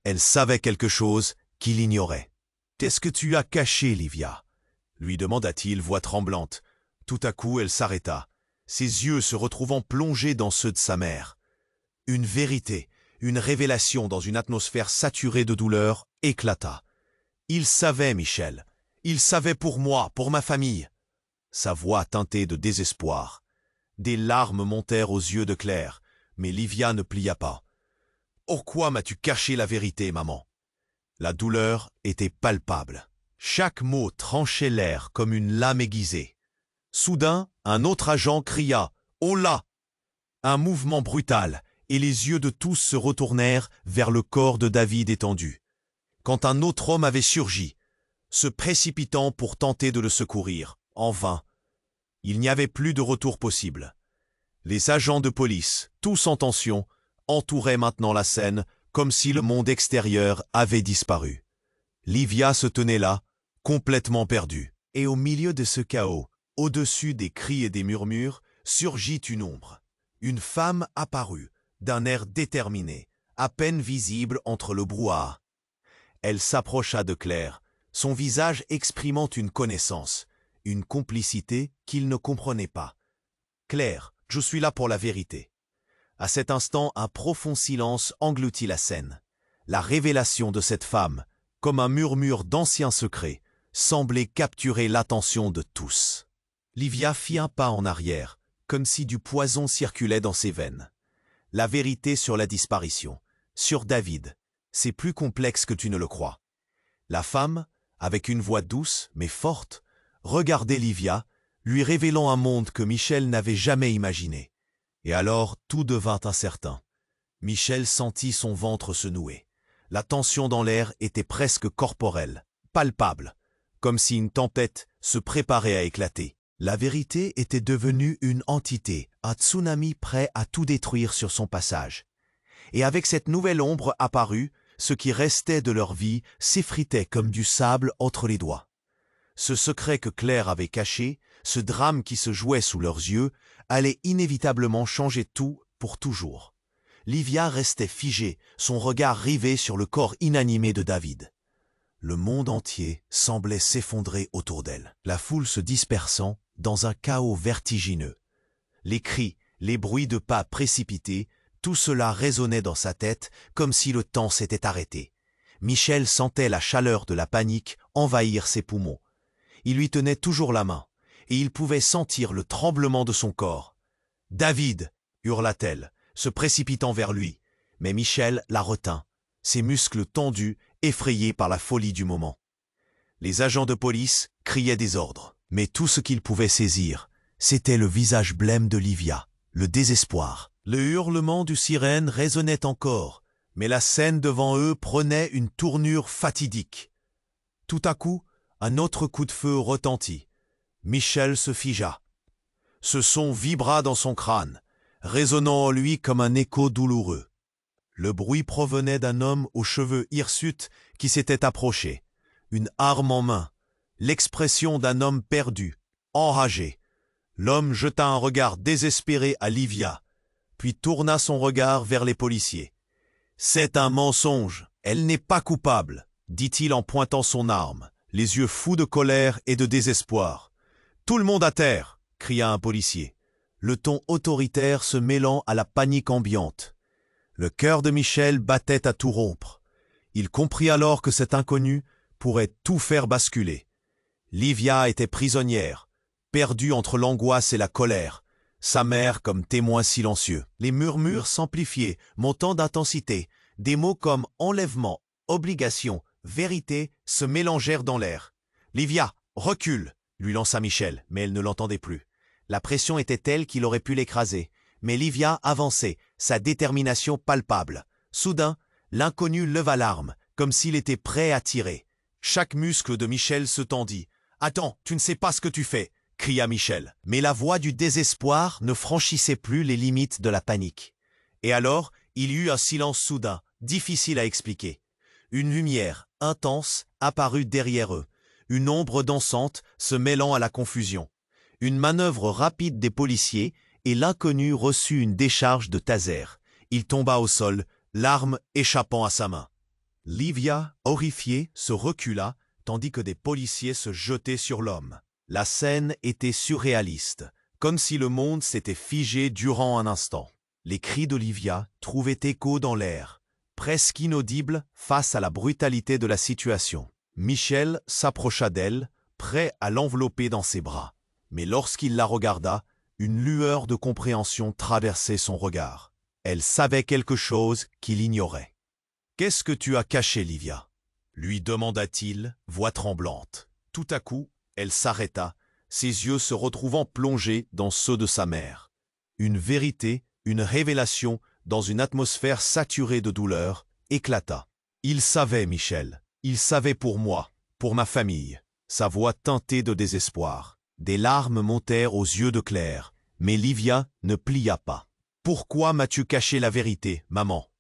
Elle savait quelque chose qu'il ignorait. « Qu'est-ce que tu as caché, Livia ?» lui demanda-t-il, voix tremblante. Tout à coup, elle s'arrêta, ses yeux se retrouvant plongés dans ceux de sa mère. Une vérité, une révélation dans une atmosphère saturée de douleur éclata. Il savait, Michel. Il savait pour moi, pour ma famille. Sa voix teintait de désespoir. Des larmes montèrent aux yeux de Claire, mais Livia ne plia pas. « Pourquoi m'as-tu caché la vérité, maman ?» La douleur était palpable. Chaque mot tranchait l'air comme une lame aiguisée. Soudain, un autre agent cria « Oh là !» Un mouvement brutal, et les yeux de tous se retournèrent vers le corps de David étendu. Quand un autre homme avait surgi, se précipitant pour tenter de le secourir, en vain. Il n'y avait plus de retour possible. Les agents de police, tous en tension, entouraient maintenant la scène comme si le monde extérieur avait disparu. Livia se tenait là, complètement perdue. Et au milieu de ce chaos, au-dessus des cris et des murmures, surgit une ombre. Une femme apparut, d'un air déterminé, à peine visible entre le brouhaha. Elle s'approcha de Claire, son visage exprimant une connaissance, une complicité qu'il ne comprenait pas. « Claire, je suis là pour la vérité. » À cet instant, un profond silence engloutit la scène. La révélation de cette femme, comme un murmure d'anciens secrets, semblait capturer l'attention de tous. Livia fit un pas en arrière, comme si du poison circulait dans ses veines. La vérité sur la disparition, sur David, c'est plus complexe que tu ne le crois. La femme, avec une voix douce mais forte, regardait Livia, lui révélant un monde que Michel n'avait jamais imaginé. Et alors tout devint incertain. Michel sentit son ventre se nouer. La tension dans l'air était presque corporelle, palpable, comme si une tempête se préparait à éclater. La vérité était devenue une entité, un tsunami prêt à tout détruire sur son passage. Et avec cette nouvelle ombre apparue, ce qui restait de leur vie s'effritait comme du sable entre les doigts. Ce secret que Claire avait caché, ce drame qui se jouait sous leurs yeux, allait inévitablement changer tout pour toujours. Livia restait figée, son regard rivé sur le corps inanimé de David. Le monde entier semblait s'effondrer autour d'elle, la foule se dispersant dans un chaos vertigineux. Les cris, les bruits de pas précipités, tout cela résonnait dans sa tête comme si le temps s'était arrêté. Michel sentait la chaleur de la panique envahir ses poumons. Il lui tenait toujours la main, et il pouvait sentir le tremblement de son corps. « David !» hurla-t-elle, se précipitant vers lui. Mais Michel la retint, ses muscles tendus, effrayés par la folie du moment. Les agents de police criaient des ordres, mais tout ce qu'ils pouvaient saisir, c'était le visage blême de Livia, le désespoir. Le hurlement du sirène résonnait encore, mais la scène devant eux prenait une tournure fatidique. Tout à coup, un autre coup de feu retentit. Michel se figea. Ce son vibra dans son crâne, résonnant en lui comme un écho douloureux. Le bruit provenait d'un homme aux cheveux hirsutes qui s'était approché, une arme en main, l'expression d'un homme perdu, enragé. L'homme jeta un regard désespéré à Livia, puis tourna son regard vers les policiers. « C'est un mensonge, elle n'est pas coupable », dit-il en pointant son arme, les yeux fous de colère et de désespoir. « Tout le monde à terre !» cria un policier, le ton autoritaire se mêlant à la panique ambiante. Le cœur de Michel battait à tout rompre. Il comprit alors que cet inconnu pourrait tout faire basculer. Livia était prisonnière, perdue entre l'angoisse et la colère, sa mère comme témoin silencieux. Les murmures s'amplifiaient, montant d'intensité. Des mots comme enlèvement, obligation, vérité se mélangèrent dans l'air. « Livia, recule !» lui lança Michel, mais elle ne l'entendait plus. La pression était telle qu'il aurait pu l'écraser. Mais Livia avançait, sa détermination palpable. Soudain, l'inconnu leva l'arme, comme s'il était prêt à tirer. Chaque muscle de Michel se tendit. « Attends, tu ne sais pas ce que tu fais !» cria Michel. Mais la voix du désespoir ne franchissait plus les limites de la panique. Et alors, il y eut un silence soudain, difficile à expliquer. Une lumière, intense, apparut derrière eux, une ombre dansante se mêlant à la confusion. Une manœuvre rapide des policiers, et l'inconnu reçut une décharge de taser. Il tomba au sol, l'arme échappant à sa main. Livia, horrifiée, se recula, tandis que des policiers se jetaient sur l'homme. La scène était surréaliste, comme si le monde s'était figé durant un instant. Les cris d'Olivia trouvaient écho dans l'air, presque inaudibles face à la brutalité de la situation. Michel s'approcha d'elle, prêt à l'envelopper dans ses bras. Mais lorsqu'il la regarda, une lueur de compréhension traversait son regard. Elle savait quelque chose qu'il ignorait. « Qu'est-ce que tu as caché, Livia ?» lui demanda-t-il, voix tremblante. Tout à coup, elle s'arrêta, ses yeux se retrouvant plongés dans ceux de sa mère. Une vérité, une révélation, dans une atmosphère saturée de douleur, éclata. « Il savait, Michel. Il savait pour moi, pour ma famille. » Sa voix teintée de désespoir. Des larmes montèrent aux yeux de Claire, mais Livia ne plia pas. « Pourquoi m'as-tu caché la vérité, maman ?»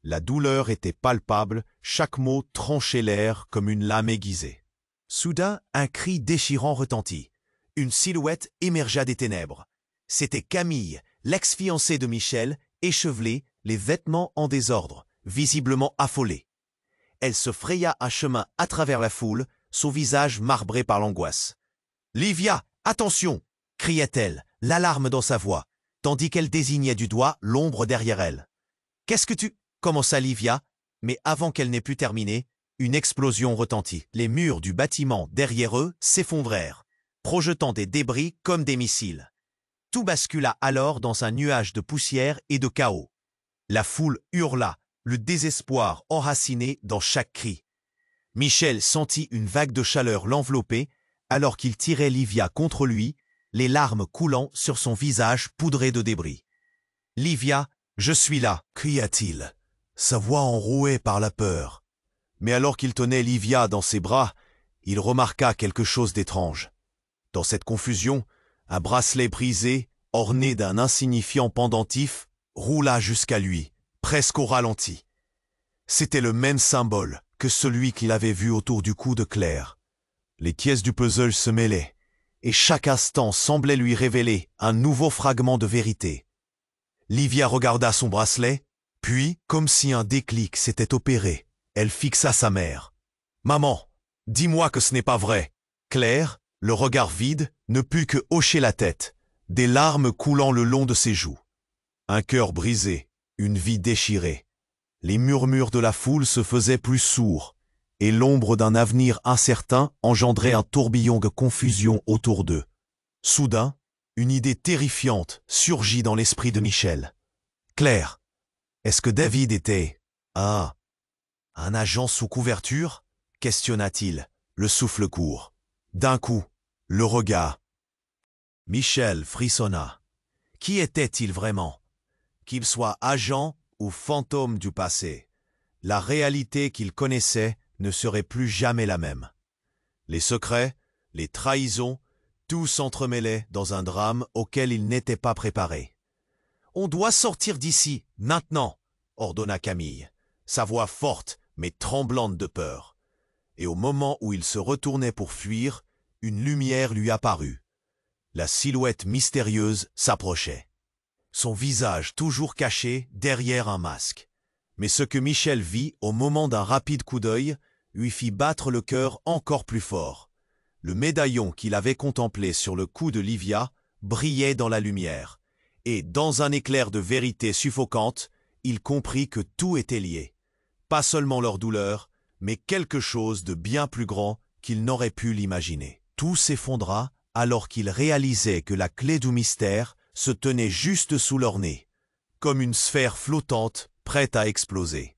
La douleur était palpable, chaque mot tranchait l'air comme une lame aiguisée. Soudain, un cri déchirant retentit. Une silhouette émergea des ténèbres. C'était Camille, l'ex-fiancée de Michel, échevelée, les vêtements en désordre, visiblement affolée. Elle se fraya un chemin à travers la foule, son visage marbré par l'angoisse. « Livia, attention !» criait-elle, l'alarme dans sa voix, tandis qu'elle désignait du doigt l'ombre derrière elle. « Qu'est-ce que tu... » commença Livia, mais avant qu'elle n'ait pu terminer, une explosion retentit. Les murs du bâtiment derrière eux s'effondrèrent, projetant des débris comme des missiles. Tout bascula alors dans un nuage de poussière et de chaos. La foule hurla, le désespoir enraciné dans chaque cri. Michel sentit une vague de chaleur l'envelopper, alors qu'il tirait Livia contre lui, les larmes coulant sur son visage poudré de débris. « Livia, je suis là !» cria-t-il, sa voix enrouée par la peur. Mais alors qu'il tenait Livia dans ses bras, il remarqua quelque chose d'étrange. Dans cette confusion, un bracelet brisé, orné d'un insignifiant pendentif, roula jusqu'à lui, presque au ralenti. C'était le même symbole que celui qu'il avait vu autour du cou de Claire. Les pièces du puzzle se mêlaient, et chaque instant semblait lui révéler un nouveau fragment de vérité. Livia regarda son bracelet, puis, comme si un déclic s'était opéré, elle fixa sa mère. « Maman, dis-moi que ce n'est pas vrai. » Claire, le regard vide, ne put que hocher la tête, des larmes coulant le long de ses joues. Un cœur brisé, une vie déchirée. Les murmures de la foule se faisaient plus sourds, et l'ombre d'un avenir incertain engendrait un tourbillon de confusion autour d'eux. Soudain, une idée terrifiante surgit dans l'esprit de Michel. « Claire, est-ce que David était... un agent sous couverture ?» questionna-t-il, le souffle court. D'un coup, le regard. Michel frissonna. Qui était-il vraiment? Qu'il soit agent ou fantôme du passé, la réalité qu'il connaissait ne serait plus jamais la même. Les secrets, les trahisons, tout s'entremêlait dans un drame auquel il n'était pas préparé. « On doit sortir d'ici, maintenant !» ordonna Camille, sa voix forte mais tremblante de peur. Et au moment où il se retournait pour fuir, une lumière lui apparut. La silhouette mystérieuse s'approchait. Son visage toujours caché derrière un masque. Mais ce que Michel vit au moment d'un rapide coup d'œil lui fit battre le cœur encore plus fort. Le médaillon qu'il avait contemplé sur le cou de Livia brillait dans la lumière, et dans un éclair de vérité suffocante, il comprit que tout était lié. Pas seulement leur douleur, mais quelque chose de bien plus grand qu'il n'aurait pu l'imaginer. Tout s'effondra alors qu'il réalisait que la clé du mystère se tenait juste sous leur nez, comme une sphère flottante prête à exploser.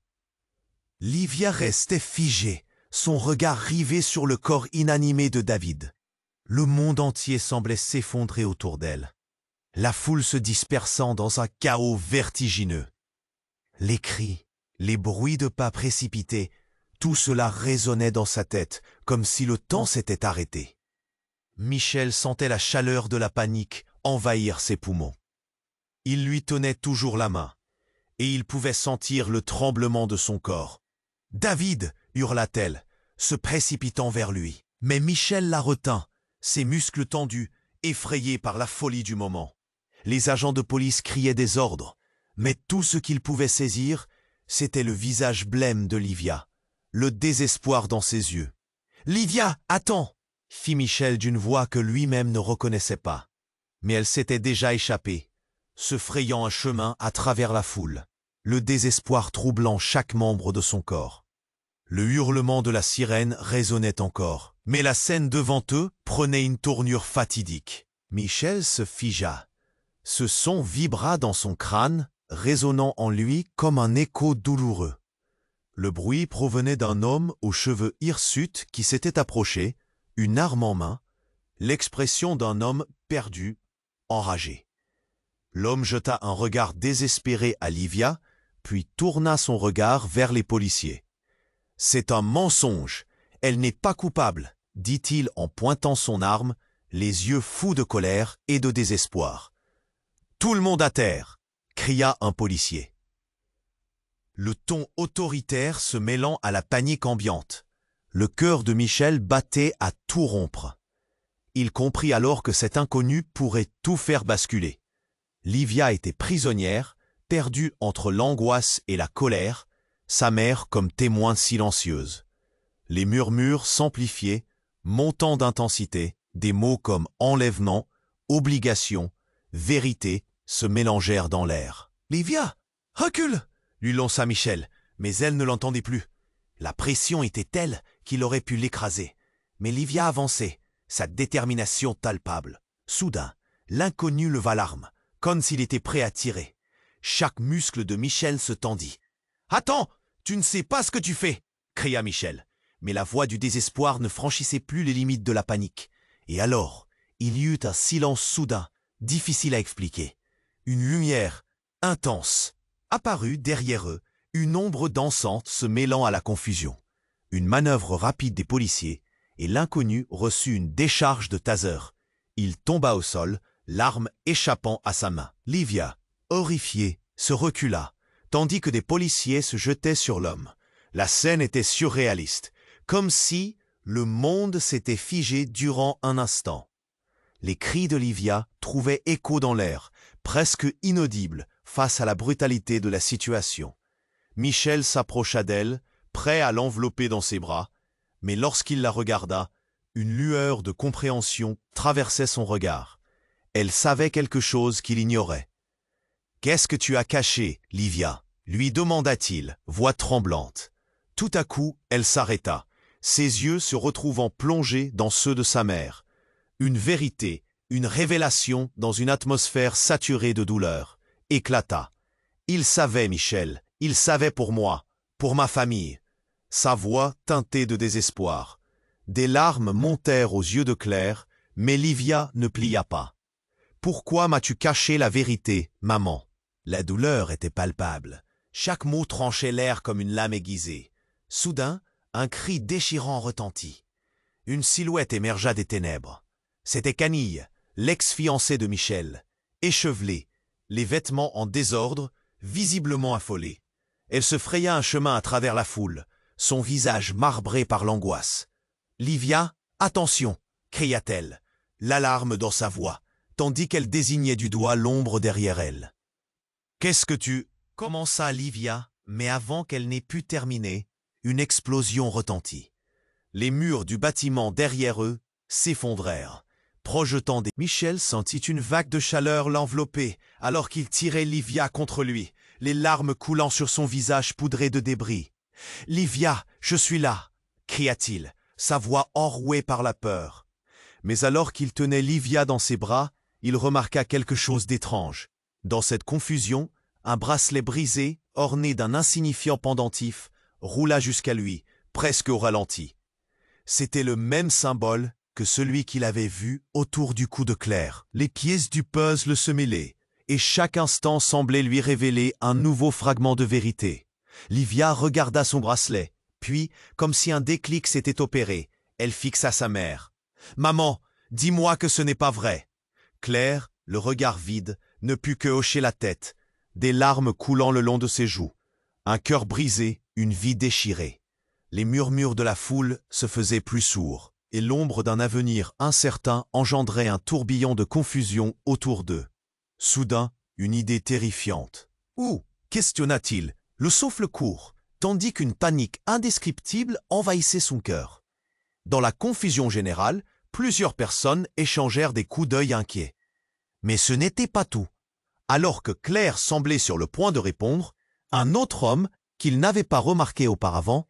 Livia restait figée, son regard rivé sur le corps inanimé de David. Le monde entier semblait s'effondrer autour d'elle, la foule se dispersant dans un chaos vertigineux. Les cris, les bruits de pas précipités, tout cela résonnait dans sa tête, comme si le temps s'était arrêté. Michel sentait la chaleur de la panique envahir ses poumons. Il lui tenait toujours la main, et il pouvait sentir le tremblement de son corps. « David !» hurla-t-elle, se précipitant vers lui. Mais Michel la retint, ses muscles tendus, effrayés par la folie du moment. Les agents de police criaient des ordres, mais tout ce qu'ils pouvaient saisir, c'était le visage blême de Livia, le désespoir dans ses yeux. « Livia, attends !» fit Michel d'une voix que lui-même ne reconnaissait pas. Mais elle s'était déjà échappée, se frayant un chemin à travers la foule, le désespoir troublant chaque membre de son corps. Le hurlement de la sirène résonnait encore, mais la scène devant eux prenait une tournure fatidique. Michel se figea. Ce son vibra dans son crâne, résonnant en lui comme un écho douloureux. Le bruit provenait d'un homme aux cheveux hirsutes qui s'était approché, une arme en main, l'expression d'un homme perdu, enragé. L'homme jeta un regard désespéré à Livia, puis tourna son regard vers les policiers. « C'est un mensonge, elle n'est pas coupable », dit-il en pointant son arme, les yeux fous de colère et de désespoir. « Tout le monde à terre !» cria un policier. Le ton autoritaire se mêlant à la panique ambiante. Le cœur de Michel battait à tout rompre. Il comprit alors que cet inconnu pourrait tout faire basculer. Livia était prisonnière, perdue entre l'angoisse et la colère, sa mère comme témoin silencieuse. Les murmures s'amplifiaient, montant d'intensité, des mots comme enlèvement, obligation, vérité se mélangèrent dans l'air. « Livia, recule !» lui lança Michel, mais elle ne l'entendait plus. La pression était telle qu'il aurait pu l'écraser. Mais Livia avançait, sa détermination palpable. Soudain, l'inconnu leva l'arme, comme s'il était prêt à tirer. Chaque muscle de Michel se tendit. « Attends, tu ne sais pas ce que tu fais !» cria Michel. Mais la voix du désespoir ne franchissait plus les limites de la panique. Et alors, il y eut un silence soudain, difficile à expliquer. Une lumière intense apparut derrière eux, une ombre dansante se mêlant à la confusion. Une manœuvre rapide des policiers, et l'inconnu reçut une décharge de taser. Il tomba au sol, l'arme échappant à sa main. Livia, horrifiée, se recula, tandis que des policiers se jetaient sur l'homme, La scène était surréaliste, comme si le monde s'était figé durant un instant. Les cris de Livia trouvaient écho dans l'air, presque inaudibles face à la brutalité de la situation. Michel s'approcha d'elle, prêt à l'envelopper dans ses bras, mais lorsqu'il la regarda, une lueur de compréhension traversait son regard. Elle savait quelque chose qu'il ignorait. « Qu'est-ce que tu as caché, Livia ?» lui demanda-t-il, voix tremblante. Tout à coup, elle s'arrêta, ses yeux se retrouvant plongés dans ceux de sa mère. Une vérité, une révélation dans une atmosphère saturée de douleur, éclata. Il savait, Michel, il savait pour moi, pour ma famille. Sa voix teintée de désespoir. Des larmes montèrent aux yeux de Claire, mais Livia ne plia pas. « Pourquoi m'as-tu caché la vérité, maman ?» La douleur était palpable. Chaque mot tranchait l'air comme une lame aiguisée. Soudain, un cri déchirant retentit. Une silhouette émergea des ténèbres. C'était Camille, l'ex-fiancée de Michel, échevelée, les vêtements en désordre, visiblement affolée. Elle se fraya un chemin à travers la foule, son visage marbré par l'angoisse. « Livia, attention !» cria-t-elle, l'alarme dans sa voix, tandis qu'elle désignait du doigt l'ombre derrière elle. « Qu'est-ce que tu... » commença Livia, mais avant qu'elle n'ait pu terminer, une explosion retentit. Les murs du bâtiment derrière eux s'effondrèrent, projetant des... Michel sentit une vague de chaleur l'envelopper alors qu'il tirait Livia contre lui, les larmes coulant sur son visage poudré de débris. « Livia, je suis là !» cria-t-il, sa voix enrouée par la peur. Mais alors qu'il tenait Livia dans ses bras, il remarqua quelque chose d'étrange. Dans cette confusion, un bracelet brisé, orné d'un insignifiant pendentif, roula jusqu'à lui, presque au ralenti. C'était le même symbole que celui qu'il avait vu autour du cou de Claire. Les pièces du puzzle se mêlaient, et chaque instant semblait lui révéler un nouveau fragment de vérité. Livia regarda son bracelet, puis, comme si un déclic s'était opéré, elle fixa sa mère. « Maman, dis-moi que ce n'est pas vrai !» Claire, le regard vide, ne put que hocher la tête, des larmes coulant le long de ses joues. Un cœur brisé, une vie déchirée. Les murmures de la foule se faisaient plus sourds, et l'ombre d'un avenir incertain engendrait un tourbillon de confusion autour d'eux. Soudain, une idée terrifiante. « Où ?» questionna-t-il, le souffle court, tandis qu'une panique indescriptible envahissait son cœur. Dans la confusion générale, plusieurs personnes échangèrent des coups d'œil inquiets. Mais ce n'était pas tout. Alors que Claire semblait sur le point de répondre, un autre homme, qu'il n'avait pas remarqué auparavant,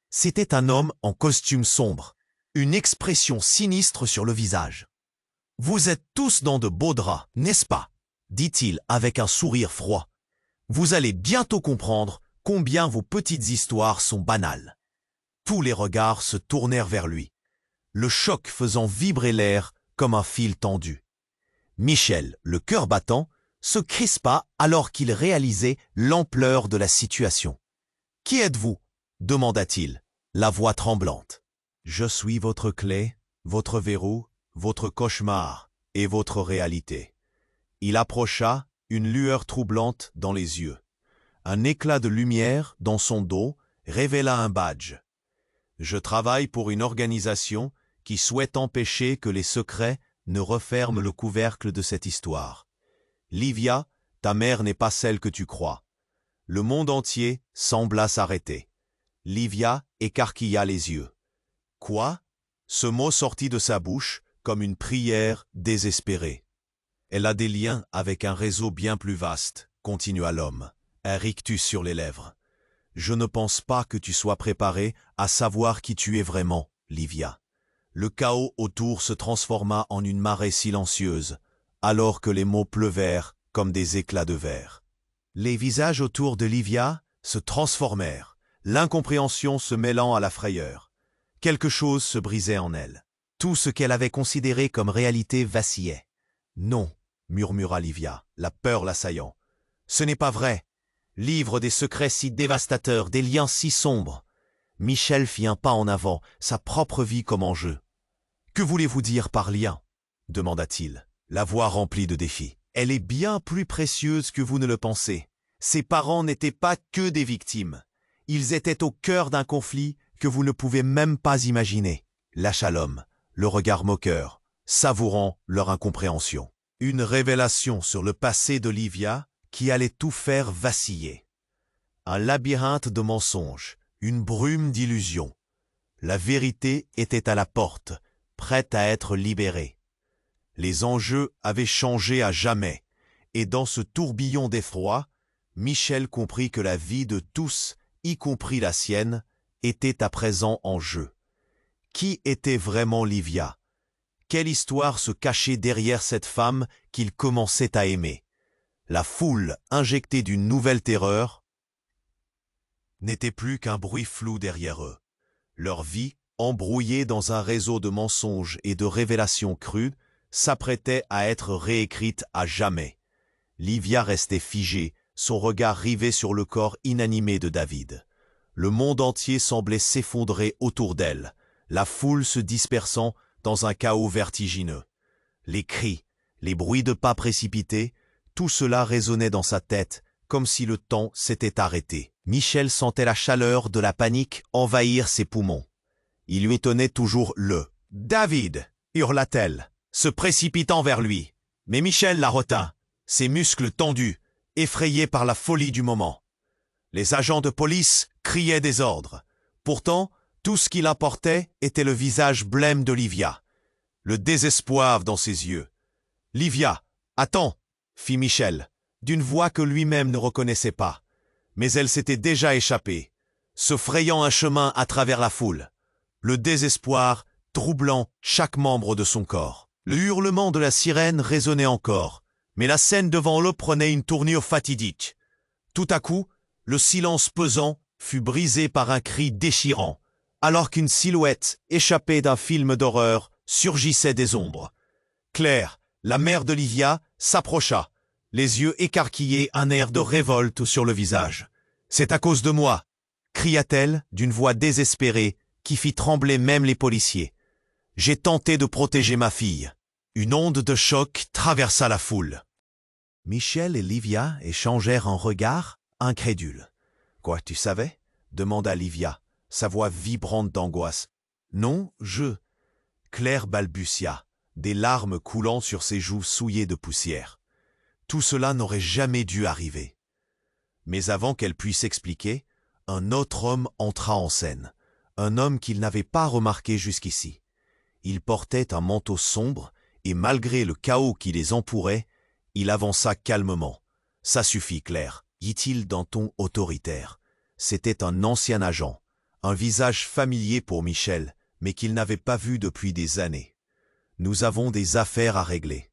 c'était un homme en costume sombre, une expression sinistre sur le visage. « Vous êtes tous dans de beaux draps, n'est-ce pas ?» dit-il avec un sourire froid. « Vous allez bientôt comprendre combien vos petites histoires sont banales. » Tous les regards se tournèrent vers lui, le choc faisant vibrer l'air comme un fil tendu. Michel, le cœur battant, se crispa alors qu'il réalisait l'ampleur de la situation. « Qui êtes-vous » demanda-t-il, la voix tremblante. « Je suis votre clé, votre verrou, votre cauchemar et votre réalité. » Il approcha, une lueur troublante dans les yeux. Un éclat de lumière dans son dos révéla un badge. « Je travaille pour une organisation qui souhaite empêcher que les secrets ne referment le couvercle de cette histoire. Livia, ta mère n'est pas celle que tu crois. » Le monde entier sembla s'arrêter. Livia écarquilla les yeux. « Quoi ?» Ce mot sortit de sa bouche comme une prière désespérée. « Elle a des liens avec un réseau bien plus vaste, » continua l'homme, un rictus sur les lèvres. « Je ne pense pas que tu sois préparé à savoir qui tu es vraiment, Livia. » Le chaos autour se transforma en une marée silencieuse, alors que les mots pleuvèrent comme des éclats de verre. Les visages autour de Livia se transformèrent, l'incompréhension se mêlant à la frayeur. Quelque chose se brisait en elle. Tout ce qu'elle avait considéré comme réalité vacillait. « Non » murmura Livia, la peur l'assaillant. « Ce n'est pas vrai. Livre des secrets si dévastateurs, des liens si sombres. » Michel fit un pas en avant, sa propre vie comme en jeu. « Que voulez-vous dire par lien ?» demanda-t-il, la voix remplie de défis. « Elle est bien plus précieuse que vous ne le pensez. Ses parents n'étaient pas que des victimes. Ils étaient au cœur d'un conflit que vous ne pouvez même pas imaginer. Lâcha l'homme, le regard moqueur, savourant leur incompréhension. Une révélation sur le passé d'Olivia qui allait tout faire vaciller. Un labyrinthe de mensonges, une brume d'illusions. La vérité était à la porte, prête à être libérée. Les enjeux avaient changé à jamais, et dans ce tourbillon d'effroi, Michel comprit que la vie de tous, y compris la sienne, était à présent en jeu. Qui était vraiment Livia? Quelle histoire se cachait derrière cette femme qu'il commençait à aimer? La foule, injectée d'une nouvelle terreur, n'était plus qu'un bruit flou derrière eux. Leur vie, embrouillée dans un réseau de mensonges et de révélations crues, s'apprêtait à être réécrite à jamais. Livia restait figée, son regard rivé sur le corps inanimé de David. Le monde entier semblait s'effondrer autour d'elle, la foule se dispersant dans un chaos vertigineux. Les cris, les bruits de pas précipités, tout cela résonnait dans sa tête, comme si le temps s'était arrêté. Michel sentait la chaleur de la panique envahir ses poumons. Il lui tenait toujours le « David !» hurla-t-elle, se précipitant vers lui. Mais Michel la retint, ses muscles tendus, effrayés par la folie du moment. Les agents de police criaient des ordres. Pourtant, tout ce qu'il apportait était le visage blême d'Olivia, le désespoir dans ses yeux. « Livia, attends !» fit Michel, d'une voix que lui-même ne reconnaissait pas. Mais elle s'était déjà échappée, se frayant un chemin à travers la foule. Le désespoir troublant chaque membre de son corps. Le hurlement de la sirène résonnait encore, mais la scène devant eux prenait une tournure fatidique. Tout à coup, le silence pesant fut brisé par un cri déchirant, alors qu'une silhouette échappée d'un film d'horreur surgissait des ombres. Claire, la mère d'Olivia, s'approcha, les yeux écarquillés, un air de révolte sur le visage. « C'est à cause de moi !» cria-t-elle d'une voix désespérée qui fit trembler même les policiers. « J'ai tenté de protéger ma fille. » Une onde de choc traversa la foule. Michel et Livia échangèrent un regard incrédule. « Quoi, tu savais ?» demanda Livia, sa voix vibrante d'angoisse. « Non, je... » Claire balbutia, des larmes coulant sur ses joues souillées de poussière. Tout cela n'aurait jamais dû arriver. Mais avant qu'elle puisse expliquer, un autre homme entra en scène, un homme qu'il n'avait pas remarqué jusqu'ici. Il portait un manteau sombre et malgré le chaos qui les entourait, il avança calmement. « Ça suffit, Claire », dit-il d'un ton autoritaire. C'était un ancien agent, un visage familier pour Michel, mais qu'il n'avait pas vu depuis des années. « Nous avons des affaires à régler. »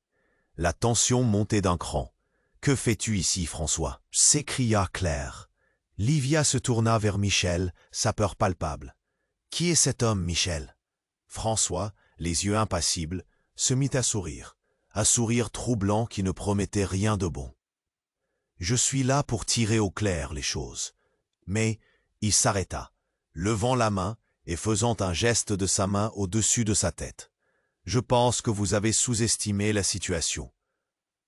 La tension montait d'un cran. « Que fais-tu ici, François ?» s'écria Claire. Livia se tourna vers Michel, sa peur palpable. « Qui est cet homme, Michel ?» François, les yeux impassibles, se mit à sourire, un sourire troublant qui ne promettait rien de bon. « Je suis là pour tirer au clair les choses. » Mais il s'arrêta, levant la main et faisant un geste de sa main au-dessus de sa tête. « Je pense que vous avez sous-estimé la situation. »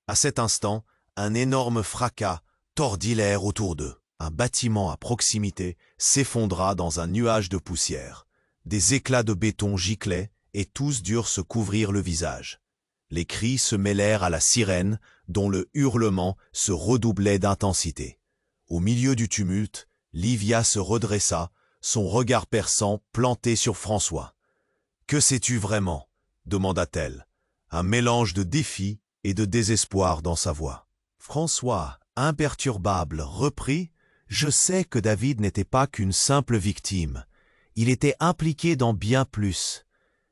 À cet instant, un énorme fracas tordit l'air autour d'eux. Un bâtiment à proximité s'effondra dans un nuage de poussière. Des éclats de béton giclaient et tous durent se couvrir le visage. Les cris se mêlèrent à la sirène dont le hurlement se redoublait d'intensité. Au milieu du tumulte, Livia se redressa, son regard perçant planté sur François. « Que sais-tu vraiment ?» demanda-t-elle, un mélange de défi et de désespoir dans sa voix. François, imperturbable, reprit « Je sais que David n'était pas qu'une simple victime. Il était impliqué dans bien plus. »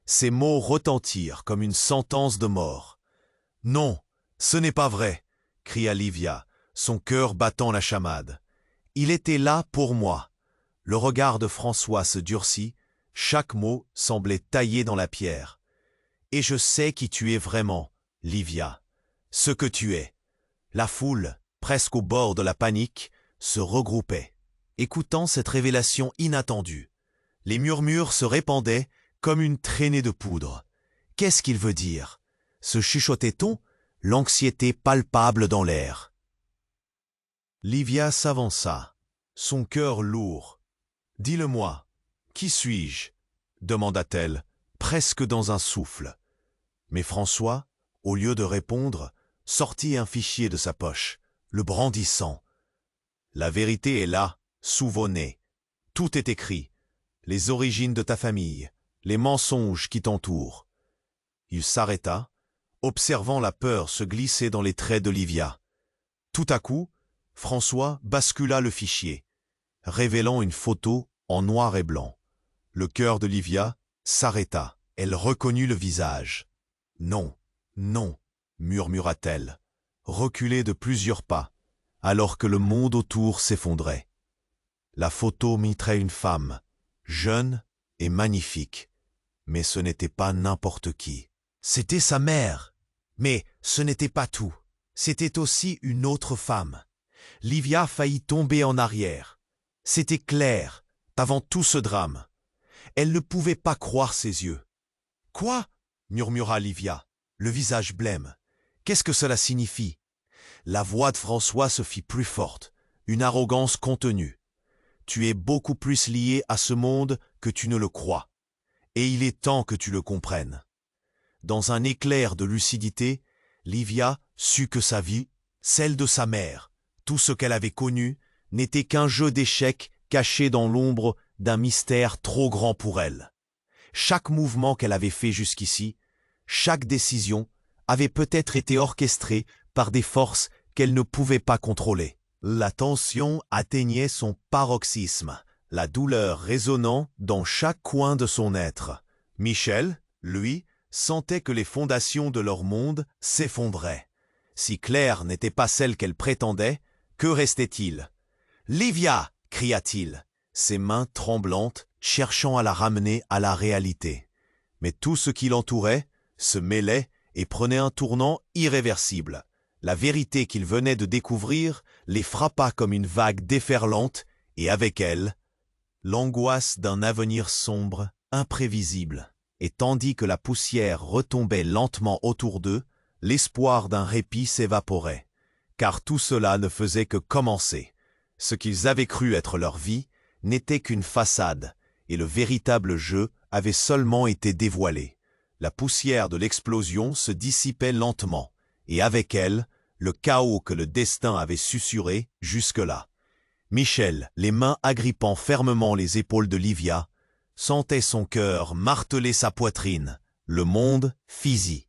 Ces mots retentirent comme une sentence de mort. « Non, ce n'est pas vrai !» cria Livia, son cœur battant la chamade. « Il était là pour moi. » Le regard de François se durcit, chaque mot semblait taillé dans la pierre. « Et je sais qui tu es vraiment, Livia, ce que tu es. » La foule, presque au bord de la panique, se regroupait, écoutant cette révélation inattendue. Les murmures se répandaient comme une traînée de poudre. « Qu'est-ce qu'il veut dire ?» se chuchotait-on, l'anxiété palpable dans l'air. Livia s'avança, son cœur lourd, Dis-le-moi, qui suis-je demanda-t-elle, presque dans un souffle. Mais François, au lieu de répondre, sortit un fichier de sa poche, le brandissant. La vérité est là, sous vos nez. Tout est écrit. Les origines de ta famille, les mensonges qui t'entourent. Il s'arrêta, observant la peur se glisser dans les traits d'Olivia. Tout à coup, François bascula le fichier, révélant une photo en noir et blanc. Le cœur d'Olivia s'arrêta. Elle reconnut le visage. « Non, non » murmura-t-elle, reculée de plusieurs pas, alors que le monde autour s'effondrait. La photo montrait une femme, jeune et magnifique, mais ce n'était pas n'importe qui. C'était sa mère. Mais ce n'était pas tout. C'était aussi une autre femme. Livia faillit tomber en arrière. C'était Claire, avant tout ce drame. Elle ne pouvait pas croire ses yeux. « Quoi » murmura Livia, le visage blême. « Qu'est-ce que cela signifie » La voix de François se fit plus forte, une arrogance contenue. « Tu es beaucoup plus lié à ce monde que tu ne le crois. Et il est temps que tu le comprennes. » Dans un éclair de lucidité, Livia sut que sa vie, celle de sa mère, tout ce qu'elle avait connu, n'était qu'un jeu d'échecs caché dans l'ombre d'un mystère trop grand pour elle. Chaque mouvement qu'elle avait fait jusqu'ici, chaque décision, avait peut-être été orchestrée par des forces qu'elle ne pouvait pas contrôler. La tension atteignait son paroxysme, la douleur résonnant dans chaque coin de son être. Michel, lui, sentait que les fondations de leur monde s'effondraient. Si Claire n'était pas celle qu'elle prétendait, que restait-il? « Livia » cria-t-il, ses mains tremblantes, cherchant à la ramener à la réalité. Mais tout ce qui l'entourait se mêlait et prenait un tournant irréversible. La vérité qu'il venait de découvrir les frappa comme une vague déferlante, et avec elle, l'angoisse d'un avenir sombre, imprévisible. Et tandis que la poussière retombait lentement autour d'eux, l'espoir d'un répit s'évaporait. Car tout cela ne faisait que commencer. Ce qu'ils avaient cru être leur vie n'était qu'une façade, et le véritable jeu avait seulement été dévoilé. La poussière de l'explosion se dissipait lentement, et avec elle, le chaos que le destin avait susurré jusque-là. Michel, les mains agrippant fermement les épaules de Livia, sentait son cœur marteler sa poitrine. Le monde fisit.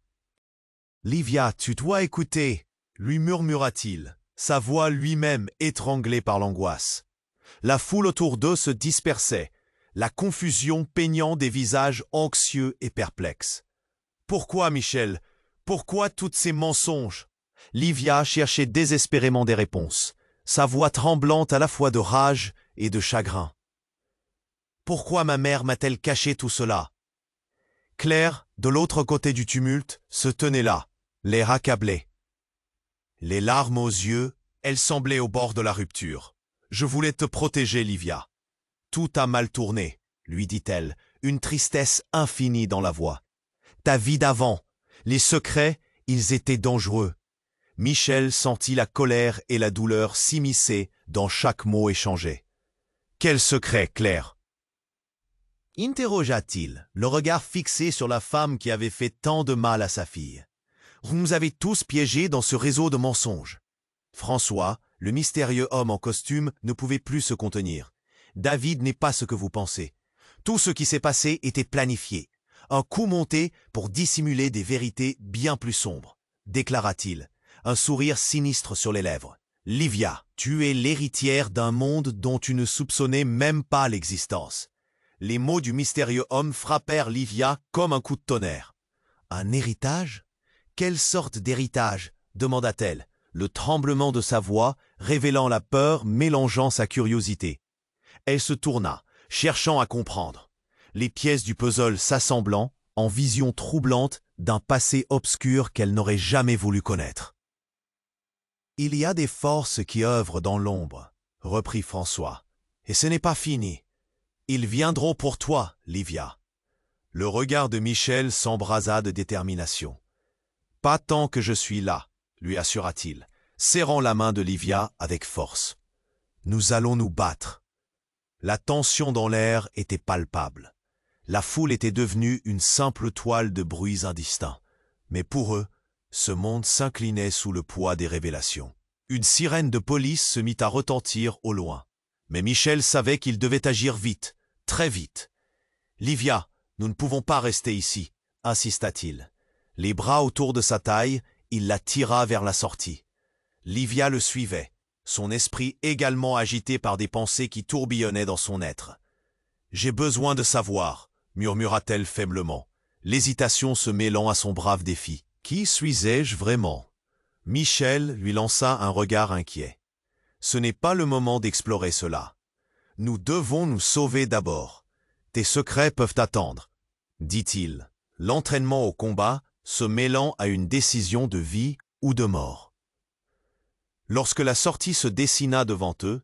« Livia, tu dois écouter » lui murmura-t-il, sa voix lui-même étranglée par l'angoisse. La foule autour d'eux se dispersait, la confusion peignant des visages anxieux et perplexes. « Pourquoi, Michel? Pourquoi tous ces mensonges ?» Livia cherchait désespérément des réponses, sa voix tremblante à la fois de rage et de chagrin. « Pourquoi ma mère m'a-t-elle caché tout cela ?» Claire, de l'autre côté du tumulte, se tenait là, l'air accablé. Les larmes aux yeux, elle semblait au bord de la rupture. « Je voulais te protéger, Livia. »« Tout a mal tourné, » lui dit-elle, une tristesse infinie dans la voix. « Ta vie d'avant, les secrets, ils étaient dangereux. » Michel sentit la colère et la douleur s'immiscer dans chaque mot échangé. « Quel secret, Claire ?» interrogea-t-il, le regard fixé sur la femme qui avait fait tant de mal à sa fille. « Vous nous avez tous piégés dans ce réseau de mensonges. » François, le mystérieux homme en costume, ne pouvait plus se contenir. « David n'est pas ce que vous pensez. Tout ce qui s'est passé était planifié. Un coup monté pour dissimuler des vérités bien plus sombres, » déclara-t-il, un sourire sinistre sur les lèvres. « Livia, tu es l'héritière d'un monde dont tu ne soupçonnais même pas l'existence. » Les mots du mystérieux homme frappèrent Livia comme un coup de tonnerre. « Un héritage ? Quelle sorte d'héritage ?» demanda-t-elle, le tremblement de sa voix révélant la peur mélangeant sa curiosité. Elle se tourna, cherchant à comprendre, les pièces du puzzle s'assemblant en vision troublante d'un passé obscur qu'elle n'aurait jamais voulu connaître. « Il y a des forces qui œuvrent dans l'ombre, » reprit François, « et ce n'est pas fini. Ils viendront pour toi, Livia. » Le regard de Michel s'embrasa de détermination. « Pas tant que je suis là, » lui assura-t-il, serrant la main de Livia avec force. « Nous allons nous battre. » La tension dans l'air était palpable. La foule était devenue une simple toile de bruits indistincts. Mais pour eux, ce monde s'inclinait sous le poids des révélations. Une sirène de police se mit à retentir au loin. Mais Michel savait qu'il devait agir vite, très vite. « Livia, nous ne pouvons pas rester ici », insista-t-il. Les bras autour de sa taille, il la tira vers la sortie. Livia le suivait, son esprit également agité par des pensées qui tourbillonnaient dans son être. « J'ai besoin de savoir », murmura-t-elle faiblement, l'hésitation se mêlant à son brave défi. « Qui suis-je vraiment ?» Michel lui lança un regard inquiet. « Ce n'est pas le moment d'explorer cela. Nous devons nous sauver d'abord. Tes secrets peuvent attendre, » dit-il, l'entraînement au combat se mêlant à une décision de vie ou de mort. Lorsque la sortie se dessina devant eux,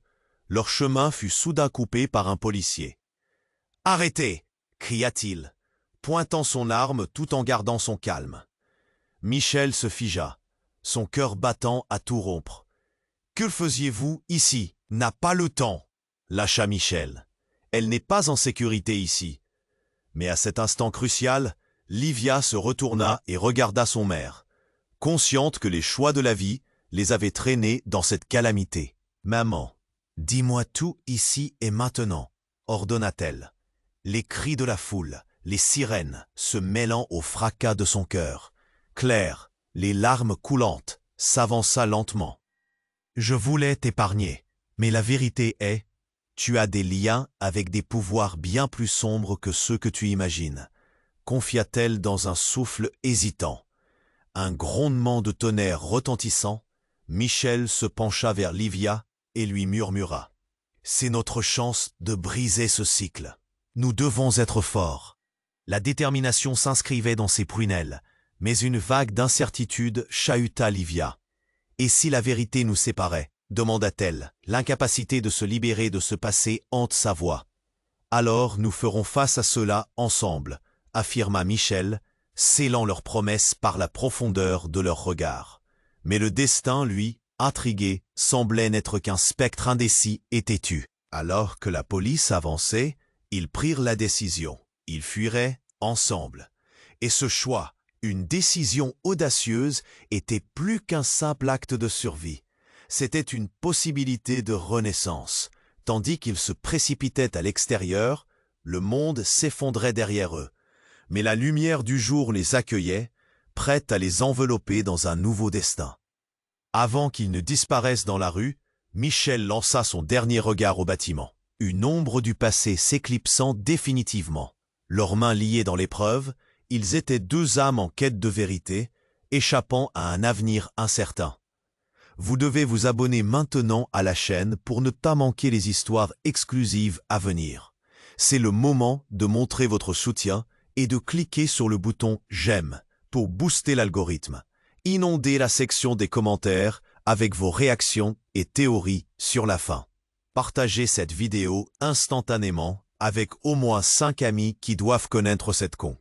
leur chemin fut soudain coupé par un policier. « Arrêtez !» cria-t-il, pointant son arme tout en gardant son calme. Michel se figea, son cœur battant à tout rompre. « Que faisiez-vous ici ?»« N'a pas le temps !» lâcha Michel. « Elle n'est pas en sécurité ici. » Mais à cet instant crucial, Livia se retourna et regarda son mère, consciente que les choix de la vie les avaient traînés dans cette calamité. « Maman, dis-moi tout ici et maintenant, » ordonna-t-elle. Les cris de la foule, les sirènes se mêlant au fracas de son cœur. Claire, les larmes coulantes, s'avança lentement. « Je voulais t'épargner, mais la vérité est, tu as des liens avec des pouvoirs bien plus sombres que ceux que tu imagines, » confia-t-elle dans un souffle hésitant. Un grondement de tonnerre retentissant, Michel se pencha vers Livia et lui murmura. « C'est notre chance de briser ce cycle. Nous devons être forts. » La détermination s'inscrivait dans ses prunelles, mais une vague d'incertitude chahuta Livia. « Et si la vérité nous séparait ?» demanda-t-elle, l'incapacité de se libérer de ce passé hante sa voix. « Alors nous ferons face à cela ensemble, » affirma Michel, scellant leur promesse par la profondeur de leur regard. Mais le destin, lui, intrigué, semblait n'être qu'un spectre indécis et têtu. Alors que la police avançait, ils prirent la décision. Ils fuiraient ensemble. Et ce choix, une décision audacieuse, était plus qu'un simple acte de survie. C'était une possibilité de renaissance. Tandis qu'ils se précipitaient à l'extérieur, le monde s'effondrait derrière eux. Mais la lumière du jour les accueillait, prête à les envelopper dans un nouveau destin. Avant qu'ils ne disparaissent dans la rue, Michel lança son dernier regard au bâtiment. Une ombre du passé s'éclipsant définitivement. Leurs mains liées dans l'épreuve, ils étaient deux âmes en quête de vérité, échappant à un avenir incertain. Vous devez vous abonner maintenant à la chaîne pour ne pas manquer les histoires exclusives à venir. C'est le moment de montrer votre soutien et de cliquer sur le bouton « J'aime » pour booster l'algorithme. Inondez la section des commentaires avec vos réactions et théories sur la fin. Partagez cette vidéo instantanément avec au moins 5 amis qui doivent connaître cette con.